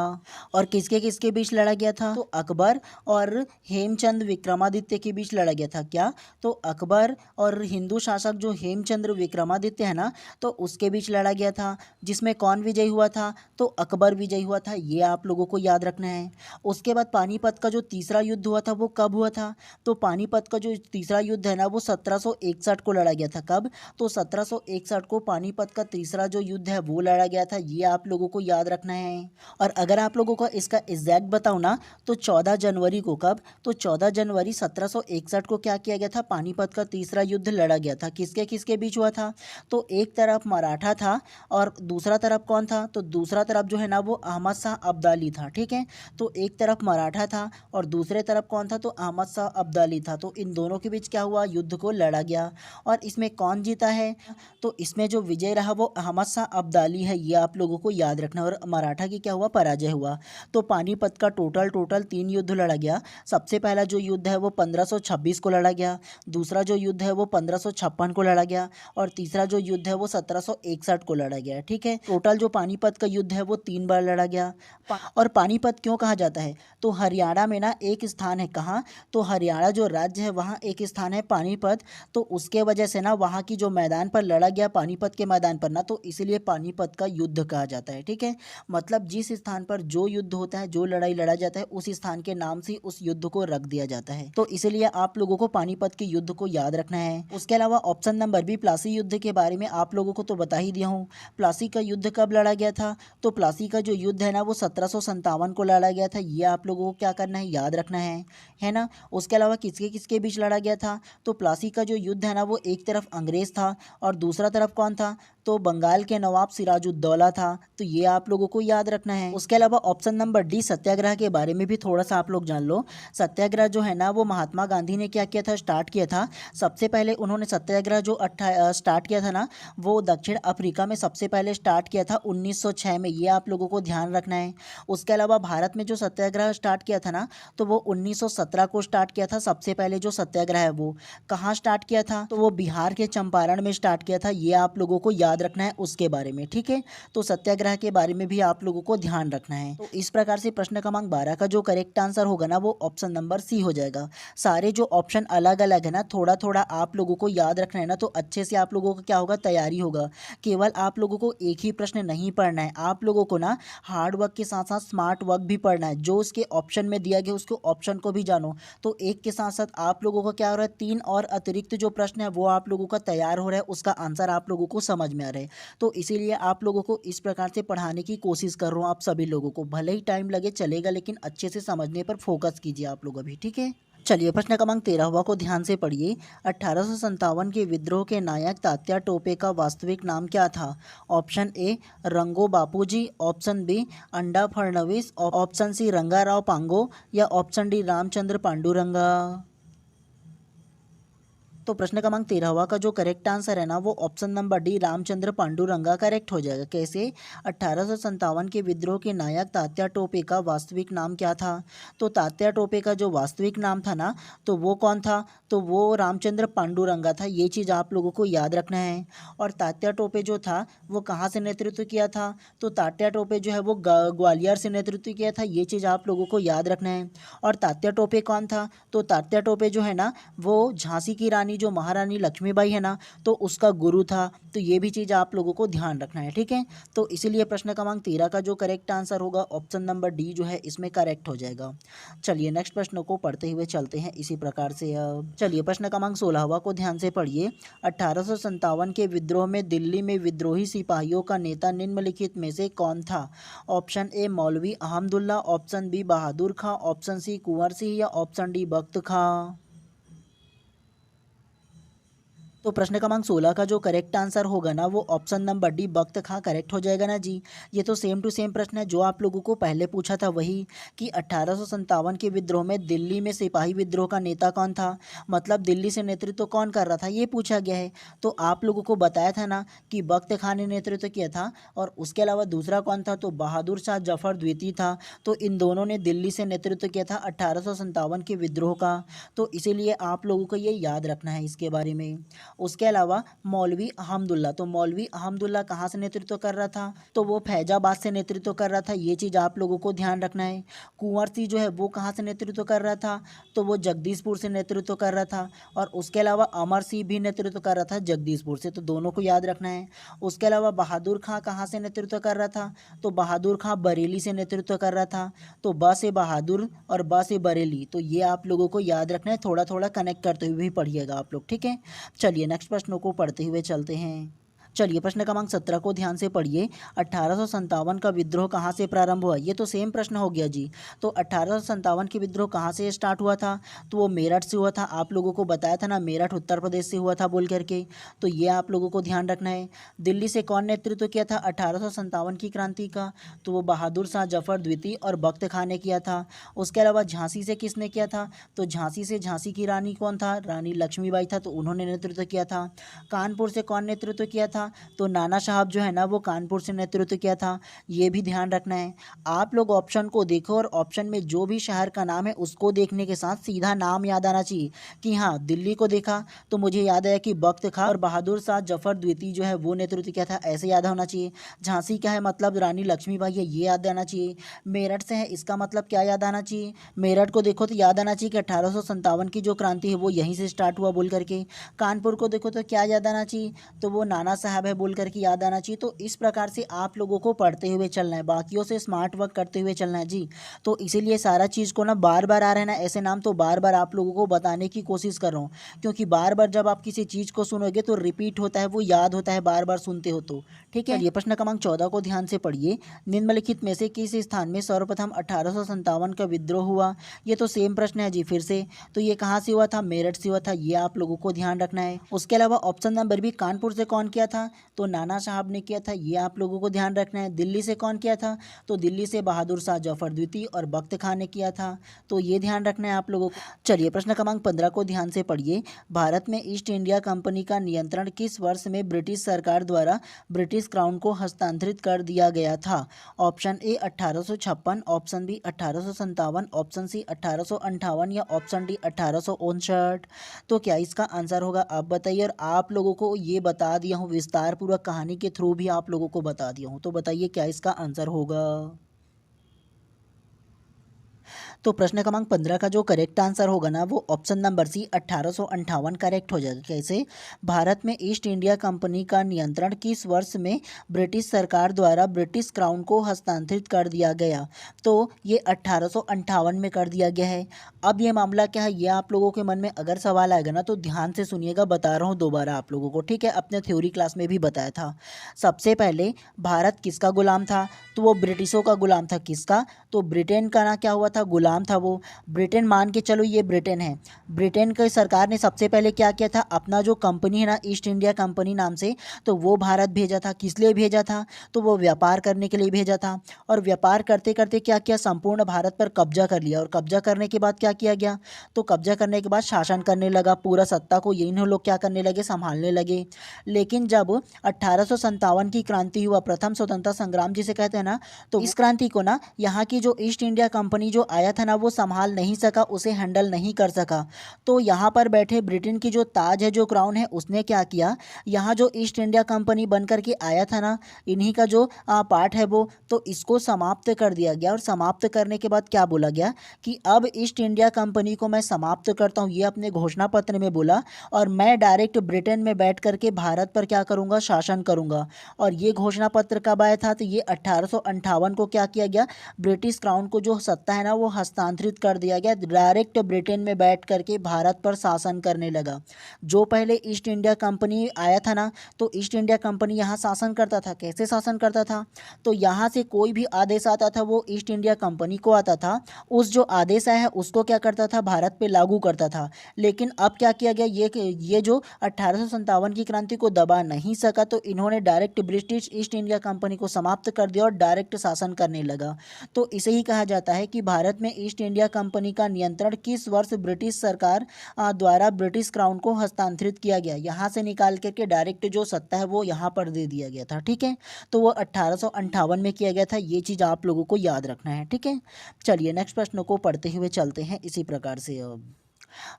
और किसके किसके बीच लड़ा गया था? तो अकबर और हेमचंद विक्रमादित्य के बीच लड़ा गया था। क्या? तो अकबर और हिंदू शासक जो हेमचंद्र विक्रमादित्य है ना, तो उसके बीच लड़ा गया था, जिसमें कौन विजयी हुआ था? तो अकबर विजयी हुआ था। ये आप लोगों को याद रखना है। उसके बाद पानीपत का जो तीसरा युद्ध हुआ था वो कब हुआ था? तो पानीपत का जो तीसरा युद्ध है ना वो 1761 को लड़ा गया था। कब? तो 1761 को पानीपत का तीसरा जो युद्ध है वो लड़ा गया था। ये आप लोगों को याद रखना है। और अगर आप लोगों को इसका एग्जैक्ट बताऊँ ना, तो 14 जनवरी को, कब? तो 14 जनवरी 1761 को क्या किया गया था, पानीपत का तीसरा युद्ध लड़ा गया था। किसके किसके बीच हुआ था? तो एक तरफ मराठा था और दूसरा तरफ कौन था? तो दूसरा तरफ जो है ना वो अहमद शाह अब्दाली था। ठीक है। तो एक तरफ मराठा था और दूसरे तरफ कौन था? तो अहमद शाह अब्दाली था। तो इन दोनों के बीच क्या हुआ, युद्ध को लड़ा गया। और इसमें कौन जीता है? तो इसमें जो विजय रहा वो अहमद शाह अब्दाली है। ये आप लोगों को याद रखना। और मराठा की क्या हुआ, पराजय हुआ। तो पानीपत का टोटल 3 युद्ध लड़ा गया। सबसे पहला जो युद्ध है वो 1526 को लड़ा गया, दूसरा जो युद्ध है वो 1556 को लड़ा गया और तीसरा जो युद्ध है वो 1761 को लड़ा गया। ठीक है। टोटल जो पानीपत का युद्ध है वो 3 बार लड़ा गया। और पानीपत क्यों कहा जाता है? तो हरियाणा में ना एक स्थान है। कहाँ? तो हरियाणा जो राज्य है वहाँ एक स्थान है पानीपत। तो उसके वजह से ना वहाँ की जो मैदान पर लड़ा गया, पानीपत के मैदान पर ना, तो इसीलिए पानीपत का युद्ध कहा जाता है। ठीक है। मतलब जिस स्थान पर जो युद्ध होता है, जो लड़ाई लड़ा जाता है, उस स्थान के नाम से उस युद्ध को रख दिया जाता है। तो इसीलिए आप लोगों को पानीपत के युद्ध को याद रखना है। उसके अलावा ऑप्शन नंबर बी प्लासी युद्ध के बारे में आप लोगों को तो बता ही दिया हूँ। प्लासी का युद्ध कब लड़ा गया था? तो प्लासी का जो युद्ध है ना वो 1757 को लड़ा गया था। ये आप लोगों को क्या करना है, याद रखना है ना। उसके अलावा किसके किसके बीच लड़ा गया था? तो प्लासी का जो युद्ध है ना वो एक तरफ अंग्रेज था और दूसरा तरफ कौन था? तो बंगाल के नवाब सिराजुद्दौला था, तो ये आप लोगों को याद रखना है। उसके अलावा ऑप्शन नंबर डी सत्याग्रह के बारे में भी थोड़ा सा आप लोग जान लो। सत्याग्रह जो है ना वो महात्मा गांधी ने क्या किया था, स्टार्ट किया था। सबसे पहले उन्होंने सत्याग्रह जो स्टार्ट किया था ना, वो दक्षिण अफ्रीका में सबसे पहले स्टार्ट किया था 1906 में, ये आप लोगों को ध्यान रखना है। उसके अलावा भारत में जो सत्याग्रह स्टार्ट किया था ना, तो वो 1917 को स्टार्ट किया था। सबसे पहले जो सत्याग्रह है वो कहाँ स्टार्ट किया था, तो वो बिहार के चंपारण में स्टार्ट किया था। ये आप लोगों को याद रखना है उसके बारे में, ठीक है। तो सत्याग्रह के बारे में भी आप लोगों को ध्यान रखना है। तो इस प्रकार से प्रश्न क्रमांक 12 का जो करेक्ट आंसर होगा ना वो ऑप्शन नंबर सी हो जाएगा। सारे जो ऑप्शन अलग अलग है ना, थोड़ा थोड़ा आप लोगों को याद रखना है ना, तो अच्छे से आप लोगों को क्या होगा, तैयारी होगा। केवल आप लोगों को एक ही प्रश्न नहीं पढ़ना है, आप लोगों को ना हार्ड वर्क के साथ साथ स्मार्ट वर्क भी पढ़ना है। जो उसके ऑप्शन में दिया गया उसके ऑप्शन को भी जानो। तो एक के साथ साथ आप लोगों का क्या हो रहा है, 3 और अतिरिक्त जो प्रश्न है वो आप लोगों का तैयार हो रहा है, उसका आंसर आप लोगों को समझ में आ रहा है। तो इसीलिए आप लोगों को इस प्रकार से पढ़ाने की कोशिश कर रहा हूँ। आप सभी लोगों को भले ही टाइम लगे चलेगा, लेकिन अच्छे से समझने पर फोकस कीजिए आप लोग अभी, ठीक है। चलिए प्रश्न क्रमांक 13 को ध्यान से पढ़िए। 1857 के विद्रोह के नायक तात्या टोपे का वास्तविक नाम क्या था? ऑप्शन ए रंगो बापूजी, ऑप्शन बी अंडा फडणवीस, ऑप्शन सी रंगाराव पांगो, या ऑप्शन डी रामचंद्र पांडुरंगा। तो प्रश्न क्रमांक 13 का जो करेक्ट आंसर है ना वो option number D Ramchandra Panduranga correct हो जाएगा। कैसे? 1857 के विद्रोह के नायक तात्या टोपे का वास्तविक नाम क्या था? तो तात्या टोपे का जो वास्तविक नाम था ना, तो वो कौन था? तो वो रामचंद्र पांडुरंगा था। ये चीज़ आप लोगों को याद रखना है। और तात्या टोपे जो था वो कहाँ से नेतृत्व किया था? तो तात्या टोपे जो है वो ग्वालियर से नेतृत्व किया था। ये चीज़ आप लोगों को याद रखना है। और तात्या टोपे कौन था? तो तात्या टोपे जो है ना वो झांसी की रानी जो महारानी लक्ष्मीबाई है ना, तो उसका गुरु था। तो ये भी चीज़ आप लोगों को ध्यान रखना है, ठीक है। तो इसीलिए प्रश्न क्रमांक 13 का जो करेक्ट आंसर होगा ऑप्शन नंबर डी जो है इसमें करेक्ट हो जाएगा। चलिए नेक्स्ट प्रश्न को पढ़ते हुए चलते हैं इसी प्रकार से। चलिए प्रश्न क्रमांक 16 को ध्यान से पढ़िए। 1857 के विद्रोह में दिल्ली में विद्रोही सिपाहियों का नेता निम्नलिखित में से कौन था? ऑप्शन ए मौलवी अहमदुल्ला, ऑप्शन बी बहादुर खां, ऑप्शन सी कुंवर सिंह, या ऑप्शन डी बख्त खां। तो प्रश्न क्रमांक 16 का जो करेक्ट आंसर होगा ना वो ऑप्शन नंबर डी बख्त खां करेक्ट हो जाएगा ना जी। ये तो सेम टू सेम प्रश्न है जो आप लोगों को पहले पूछा था, वही कि 1857 के विद्रोह में दिल्ली में सिपाही विद्रोह का नेता कौन था, मतलब दिल्ली से नेतृत्व कौन कर रहा था, ये पूछा गया है। तो आप लोगों को बताया था ना कि बख्त खां ने नेतृत्व किया था, और उसके अलावा दूसरा कौन था, तो बहादुर शाह जफर द्वितीय था। तो इन दोनों ने दिल्ली से नेतृत्व किया था 1857 के विद्रोह का। तो इसीलिए आप लोगों को ये याद रखना है इसके बारे में। उसके अलावा मौलवी अहमदुल्ला, तो मौलवी अहमदुल्ला कहाँ से नेतृत्व कर रहा था, तो वो फैजाबाद से नेतृत्व कर रहा था। ये चीज़ आप लोगों को ध्यान रखना है। कुंवर सिंह जो है वो कहाँ से नेतृत्व कर रहा था, तो वो जगदीशपुर से नेतृत्व कर रहा था। और उसके अलावा अमर सिंह भी नेतृत्व कर रहा था जगदीशपुर से, तो दोनों को याद रखना है। उसके अलावा बहादुर खां कहाँ से नेतृत्व कर रहा था, तो बहादुर खां बरेली से नेतृत्व कर रहा था। तो ब से बहादुर और ब से बरेली, तो ये आप लोगों को याद रखना है। थोड़ा थोड़ा कनेक्ट करते हुए भी पढ़िएगा आप लोग, ठीक है। चलिए नेक्स्ट प्रश्नों को पढ़ते हुए चलते हैं। चलिए प्रश्न क्रमांक 17 को ध्यान से पढ़िए। 1857 का विद्रोह कहाँ से प्रारंभ हुआ, ये तो सेम प्रश्न हो गया जी। तो 1857 के विद्रोह कहाँ से स्टार्ट हुआ था, तो वो मेरठ से हुआ था। आप लोगों को बताया था ना, मेरठ उत्तर प्रदेश से हुआ था बोल करके। तो ये आप लोगों को ध्यान रखना है। दिल्ली से कौन नेतृत्व किया था 1857 की क्रांति का, तो वो बहादुर शाह जफर द्वितीय और बख्त खां ने किया था। उसके अलावा झांसी से किसने किया था, तो झांसी से झांसी की रानी कौन था, रानी लक्ष्मीबाई था, तो उन्होंने नेतृत्व किया था। कानपुर से कौन नेतृत्व किया था, तो नाना साहब जो है ना वो कानपुर से नेतृत्व किया था। ये भी ध्यान रखना है। आप लोग ऑप्शन को देखो और ऑप्शन में जो भी शहर का नाम है उसको देखने के साथ सीधा नाम याद आना चाहिए कि हाँ, दिल्ली को देखा तो मुझे याद आया कि बख्त खां और बहादुर शाह जफर द्वितीय जो है वो नेतृत्व किया था, ऐसे याद होना चाहिए। झांसी क्या है, मतलब रानी लक्ष्मीबाई है, ये याद आना चाहिए। मेरठ से है, इसका मतलब क्या याद आना चाहिए, मेरठ को देखो तो याद आना चाहिए कि 1857 की जो क्रांति है वो यहीं से स्टार्ट हुआ बोल करके। कानपुर को देखो तो क्या याद आना चाहिए, तो वो नाना साहब है बोल करके याद आना चाहिए। तो इस प्रकार से आप लोगों को पढ़ते हुए चलना है, बाकियों से स्मार्ट वर्क करते हुए चलना है जी। तो इसीलिए सारा चीज़ को ना बार बार आ रहे हैं ना ऐसे नाम, तो बार बार आप लोगों को बताने की कोशिश कर रहा हूँ, क्योंकि बार बार जब आप किसी चीज़ को सुनोगे तो रिपीट होता है, वो याद होता है बार बार सुनते हो तो, ठीक है। ये प्रश्न क्रमांक 14 को ध्यान से पढ़िए। निम्नलिखित में से किस स्थान में सर्वप्रथम 1857 का विद्रोह हुआ, ये तो सेम प्रश्न है जी फिर से। तो ये कहाँ से हुआ था, मेरठ से हुआ था, ये आप लोगों को ध्यान रखना है। उसके अलावा ऑप्शन नंबर बी कानपुर से कौन किया था, था? तो नाना साहब ने किया था, ये आप लोगों को ध्यान रखना है। दिल्ली से कौन किया था? तो दिल्ली से बहादुर शाह जफर द्वितीय और बख्त खान ने किया था। तो ये ध्यान रखना है आप लोगों को। चलिए प्रश्न क्रमांक 15 को ध्यान से पढ़िए। भारत में ईस्ट इंडिया कंपनी का नियंत्रण किस वर्ष में ब्रिटिश सरकार द्वारा ब्रिटिश क्राउन को हस्तांतरित कर दिया गया था? Option A 1856, option B 1857, option C 1858 या ऑप्शन डी 1859। तो क्या इसका आंसर होगा आप बताइए। और आप लोगों को ये बता दिया हूँ, विस्तार पूर्वक कहानी के थ्रू भी आप लोगों को बता दिया हूँ। तो बताइए क्या इसका आंसर होगा। तो प्रश्न क्रमांक 15 का जो करेक्ट आंसर होगा ना, वो ऑप्शन नंबर सी 1858 करेक्ट हो जाएगा। कैसे? भारत में ईस्ट इंडिया कंपनी का नियंत्रण किस वर्ष में ब्रिटिश सरकार द्वारा ब्रिटिश क्राउन को हस्तांतरित कर दिया गया? तो ये 1858 में कर दिया गया है। अब ये मामला क्या है, ये आप लोगों के मन में अगर सवाल आएगा ना, तो ध्यान से सुनिएगा, बता रहा हूँ दोबारा आप लोगों को, ठीक है? अपने थ्योरी क्लास में भी बताया था। सबसे पहले भारत किसका गुलाम था? तो वो ब्रिटिशों का गुलाम था। किसका? तो ब्रिटेन का ना क्या हुआ था, गुलाम था वो। ब्रिटेन मान के चलो, ये ब्रिटेन है। ब्रिटेन की सरकार ने सबसे पहले क्या किया था, अपना जो कंपनी है ना, ईस्ट इंडिया कंपनी नाम से, तो वो भारत भेजा था। किस लिए भेजा था? तो वो व्यापार करने के लिए भेजा था। और व्यापार करते करते क्या किया, संपूर्ण भारत पर कब्जा कर लिया। और कब्जा करने के बाद क्या किया गया, तो कब्जा करने के बाद शासन करने लगा। पूरा सत्ता को ये लोग क्या करने लगे, संभालने लगे। लेकिन जब 1857 की क्रांति हुआ, प्रथम स्वतंत्रता संग्राम जिसे कहते हैं ना, तो इस क्रांति को ना यहाँ की जो ईस्ट इंडिया कंपनी जो आया था ना, वो संभाल नहीं सका, उसे हैंडल नहीं कर सका। तो यहाँ पर बैठे ब्रिटेन की जो ताज है, जो क्राउन है, उसने क्या किया, यहाँ जो ईस्ट इंडिया कंपनी बन करके आया था ना, इन्हीं का जो पार्ट है वो, तो इसको समाप्त कर दिया गया। और समाप्त करने के बाद क्या बोला गया कि अब ईस्ट इंडिया कंपनी को मैं समाप्त करता हूँ, ये अपने घोषणा पत्र में बोला। और मैं डायरेक्ट ब्रिटेन में बैठ करके भारत पर क्या करूँगा, शासन करूँगा। और ये घोषणा पत्र कब आया था? तो ये 1858 को क्या किया गया, ब्रिटिश क्राउन को जो सत्ता है ना, वो हस्तांतरित कर दिया गया। डायरेक्ट ब्रिटेन में बैठ करके भारत पर शासन करने लगा। जो पहले ईस्ट इंडिया कंपनी आया था ना, तो ईस्ट इंडिया कंपनी यहाँ शासन करता था। कैसे शासन करता था? तो यहाँ से कोई भी आदेश आता था, वो ईस्ट इंडिया कंपनी को आता था। उस जो आदेश आया है उसको क्या करता था, भारत पे लागू करता था। लेकिन अब क्या किया गया, ये जो 1857 की क्रांति को दबा नहीं सका, तो इन्होंने direct British east India company को समाप्त कर दिया और डायरेक्ट शासन करने लगा। तो इसे ही कहा जाता है कि भारत में ईस्ट इंडिया कंपनी का नियंत्रण किस वर्ष ब्रिटिश सरकार द्वारा ब्रिटिश क्राउन को हस्तांतरित किया गया। यहाँ से निकाल करके डायरेक्ट जो सत्ता है वो यहाँ पर दे दिया गया था, ठीक है? तो वो 1858 में किया गया था। ये चीज़ आप लोगों को याद रखना है, ठीक है? चलिए नेक्स्ट प्रश्न को पढ़ते हुए चलते हैं इसी प्रकार से। अब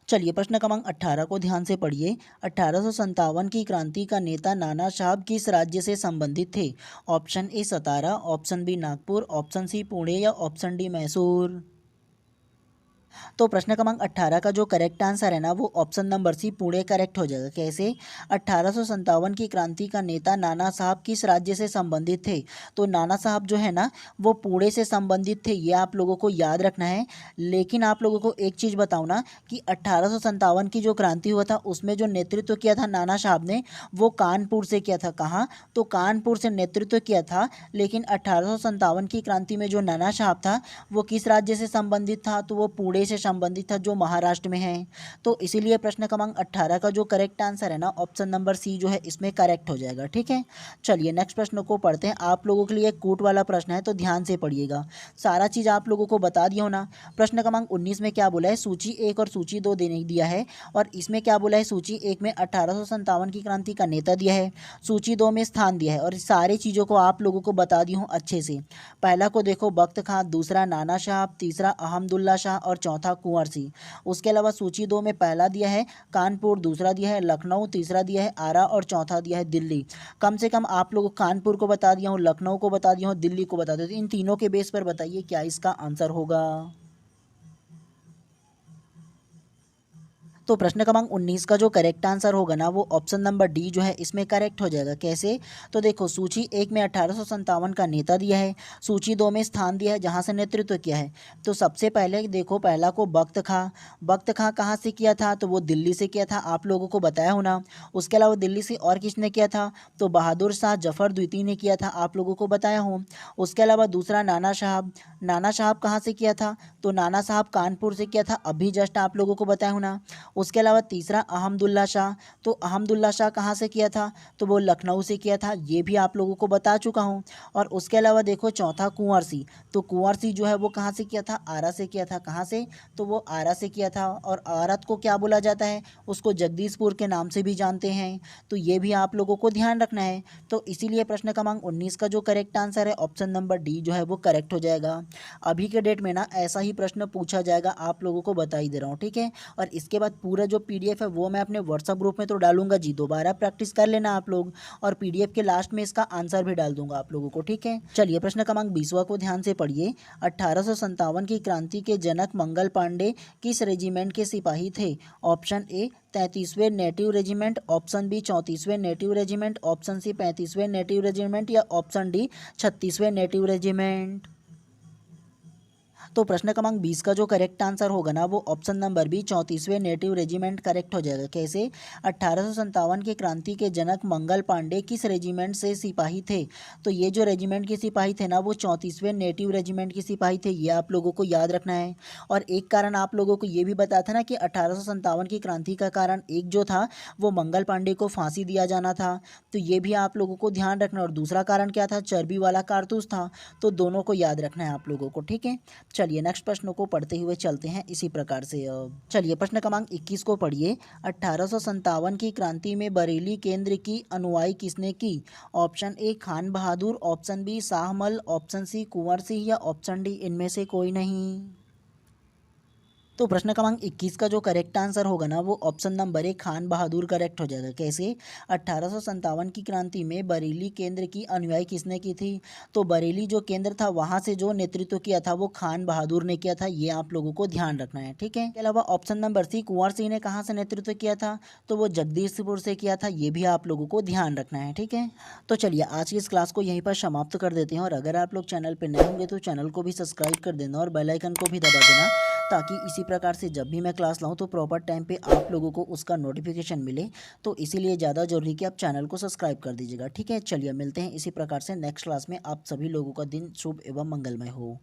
चलिए प्रश्न क्रमांक 18 को ध्यान से पढ़िए। 1857 की क्रांति का नेता नाना साहब किस राज्य से संबंधित थे? Option A Satara, option B Nagpur, option C Pune या ऑप्शन डी मैसूर। तो प्रश्न क्रमांक 18 का जो करेक्ट आंसर है ना, वो option number C Pune correct हो जाएगा। कैसे? 1857 की क्रांति का नेता नाना साहब किस राज्य से संबंधित थे? तो नाना साहब जो है ना, वो पुणे से संबंधित थे, ये आप लोगों को याद रखना है। लेकिन आप लोगों को एक चीज़ बताऊँ ना, कि 1857 की जो क्रांति हुआ था, उसमें जो नेतृत्व किया था नाना साहब ने, वो कानपुर से किया था। कहाँ? तो कानपुर से नेतृत्व किया था। लेकिन 1857 की क्रांति में जो नाना साहब था, वो किस राज्य से संबंधित था? तो वो पुणे से संबंधित था, जो महाराष्ट्र में है। तो इसीलिए प्रश्न क्रमांक 18 का जो करेक्ट आंसर है ना, ऑप्शन नंबर सी जो है इसमें करेक्ट हो जाएगा, ठीक है? चलिए नेक्स्ट प्रश्न को पढ़ते हैं। आप लोगों के लिए एक कूट वाला प्रश्न है, तो ध्यान से पढ़िएगा। सारा चीज़ आप लोगों को बता दिया हो ना। प्रश्न क्रमांक 19 में क्या बोला है, सूची 1 और सूची 2 देने दिया है। और इसमें क्या बोला है, सूची 1 में 1857 की क्रांति का नेता दिया है, सूची 2 में स्थान दिया है। और सारी चीज़ों को आप लोगों को बता दी हूँ अच्छे से। पहला को देखो बख्त खां, दूसरा नाना साहब, तीसरा अहमदुल्ला शाह और चौथा कुंवर सिंह। उसके अलावा सूची 2 में पहला दिया है कानपुर, दूसरा दिया है लखनऊ, तीसरा दिया है आरा और चौथा दिया है दिल्ली। कम से कम आप लोगों को कानपुर को बता दिया हूँ, लखनऊ को बता दिया हूँ, दिल्ली को बता दिया। तो इन तीनों के बेस पर बताइए क्या इसका आंसर होगा। तो प्रश्न क्रमांक 19 का जो करेक्ट आंसर होगा ना, वो ऑप्शन नंबर डी जो है इसमें करेक्ट हो जाएगा। कैसे? तो देखो सूची 1 में 1857 का नेता दिया है, सूची 2 में स्थान दिया है जहां से नेतृत्व किया है। तो सबसे पहले देखो, पहला को बख्त खां। बख्त खां कहाँ से किया था? तो वो दिल्ली से किया था, आप लोगों को बताया हो ना। उसके अलावा दिल्ली से और किसने किया था? तो बहादुर शाह जफर द्वितीय ने किया था, आप लोगों को बताया हो। उसके अलावा दूसरा नाना साहब। नाना साहब कहाँ से किया था? तो नाना साहब कानपुर से किया था, अभी जस्ट आप लोगों को बताया हो ना। उसके अलावा तीसरा अहमदुल्ला शाह, तो अहमदुल्ला शाह कहाँ से किया था, तो वो लखनऊ से किया था, ये भी आप लोगों को बता चुका हूँ। और उसके अलावा देखो चौथा कुंवर सिंह, तो कुंवर सिंह जो है वो कहाँ से किया था, आरा से किया था। कहाँ से, तो वो आरा से किया था। और आरा को क्या बोला जाता है, उसको जगदीशपुर के नाम से भी जानते हैं। तो ये भी आप लोगों को ध्यान रखना है। तो इसीलिए प्रश्न क्रमांक 19 का जो करेक्ट आंसर है ऑप्शन नंबर डी जो है वो करेक्ट हो जाएगा। अभी के डेट में ना ऐसा ही प्रश्न पूछा जाएगा, आप लोगों को बता ही दे रहा हूँ, ठीक है। और इसके बाद पूरा जो पीडीएफ है वो मैं अपने व्हाट्सएप ग्रुप में तो डालूंगा जी, दोबारा प्रैक्टिस कर लेना आप लोग। और पीडीएफ के लास्ट में इसका आंसर भी डाल दूंगा आप लोगों को, ठीक है। चलिए प्रश्न क्रमांक 20वां को ध्यान से पढ़िए। 1857 की क्रांति के जनक मंगल पांडे किस रेजिमेंट के सिपाही थे। ऑप्शन ए 33वें नेटिव रेजिमेंट, ऑप्शन बी 34वें नेटिव रेजिमेंट, ऑप्शन सी 35वें नेटिव रेजिमेंट या ऑप्शन डी 36वें नेटिव रेजिमेंट। तो प्रश्न क्रमांक 20 का जो करेक्ट आंसर होगा ना वो ऑप्शन नंबर बी 34वें नेटिव रेजिमेंट करेक्ट हो जाएगा। कैसे, 1857 के क्रांति के जनक मंगल पांडे किस रेजिमेंट से सिपाही थे, तो ये जो रेजिमेंट के सिपाही थे ना वो 34वें नेटिव रेजिमेंट के सिपाही थे, ये आप लोगों को याद रखना है। और एक कारण आप लोगों को ये भी बताया था ना कि 1857 की क्रांति का कारण एक जो था वो मंगल पांडे को फांसी दिया जाना था, तो ये भी आप लोगों को ध्यान रखना। और दूसरा कारण क्या था, चर्बी वाला कारतूस था। तो दोनों को याद रखना है आप लोगों को, ठीक है। चलिए नेक्स्ट प्रश्न को पढ़ते हुए चलते हैं इसी प्रकार से। चलिए प्रश्न क्रमांक 21 को पढ़िए। 1857 की क्रांति में बरेली केंद्र की अनुयायी किसने की। Option A Khan Bahadur, option B Shahmal, option C Kunwar Singh या ऑप्शन डी इनमें से कोई नहीं। तो प्रश्न क्रमांक 21 का जो करेक्ट आंसर होगा ना वो option number A Khan Bahadur correct हो जाएगा। कैसे, 1857 की क्रांति में बरेली केंद्र की अनुयायी किसने की थी, तो बरेली जो केंद्र था वहां से जो नेतृत्व किया था वो खान बहादुर ने किया था, ये आप लोगों को ध्यान रखना है, ठीक है। इसके अलावा ऑप्शन नंबर सी कुंवर सिंह ने कहाँ से नेतृत्व किया था, तो वो जगदीशपुर से किया था, ये भी आप लोगों को ध्यान रखना है, ठीक है। तो चलिए आज की इस क्लास को यहीं पर समाप्त कर देते हैं। और अगर आप लोग चैनल पर नए होंगे तो चैनल को भी सब्सक्राइब कर देना और बेल आइकन को भी दबा देना, ताकि इसी प्रकार से जब भी मैं क्लास लाऊं तो प्रॉपर टाइम पे आप लोगों को उसका नोटिफिकेशन मिले। तो इसीलिए ज़्यादा जरूरी कि आप चैनल को सब्सक्राइब कर दीजिएगा, ठीक है। चलिए मिलते हैं इसी प्रकार से नेक्स्ट क्लास में। आप सभी लोगों का दिन शुभ एवं मंगलमय हो।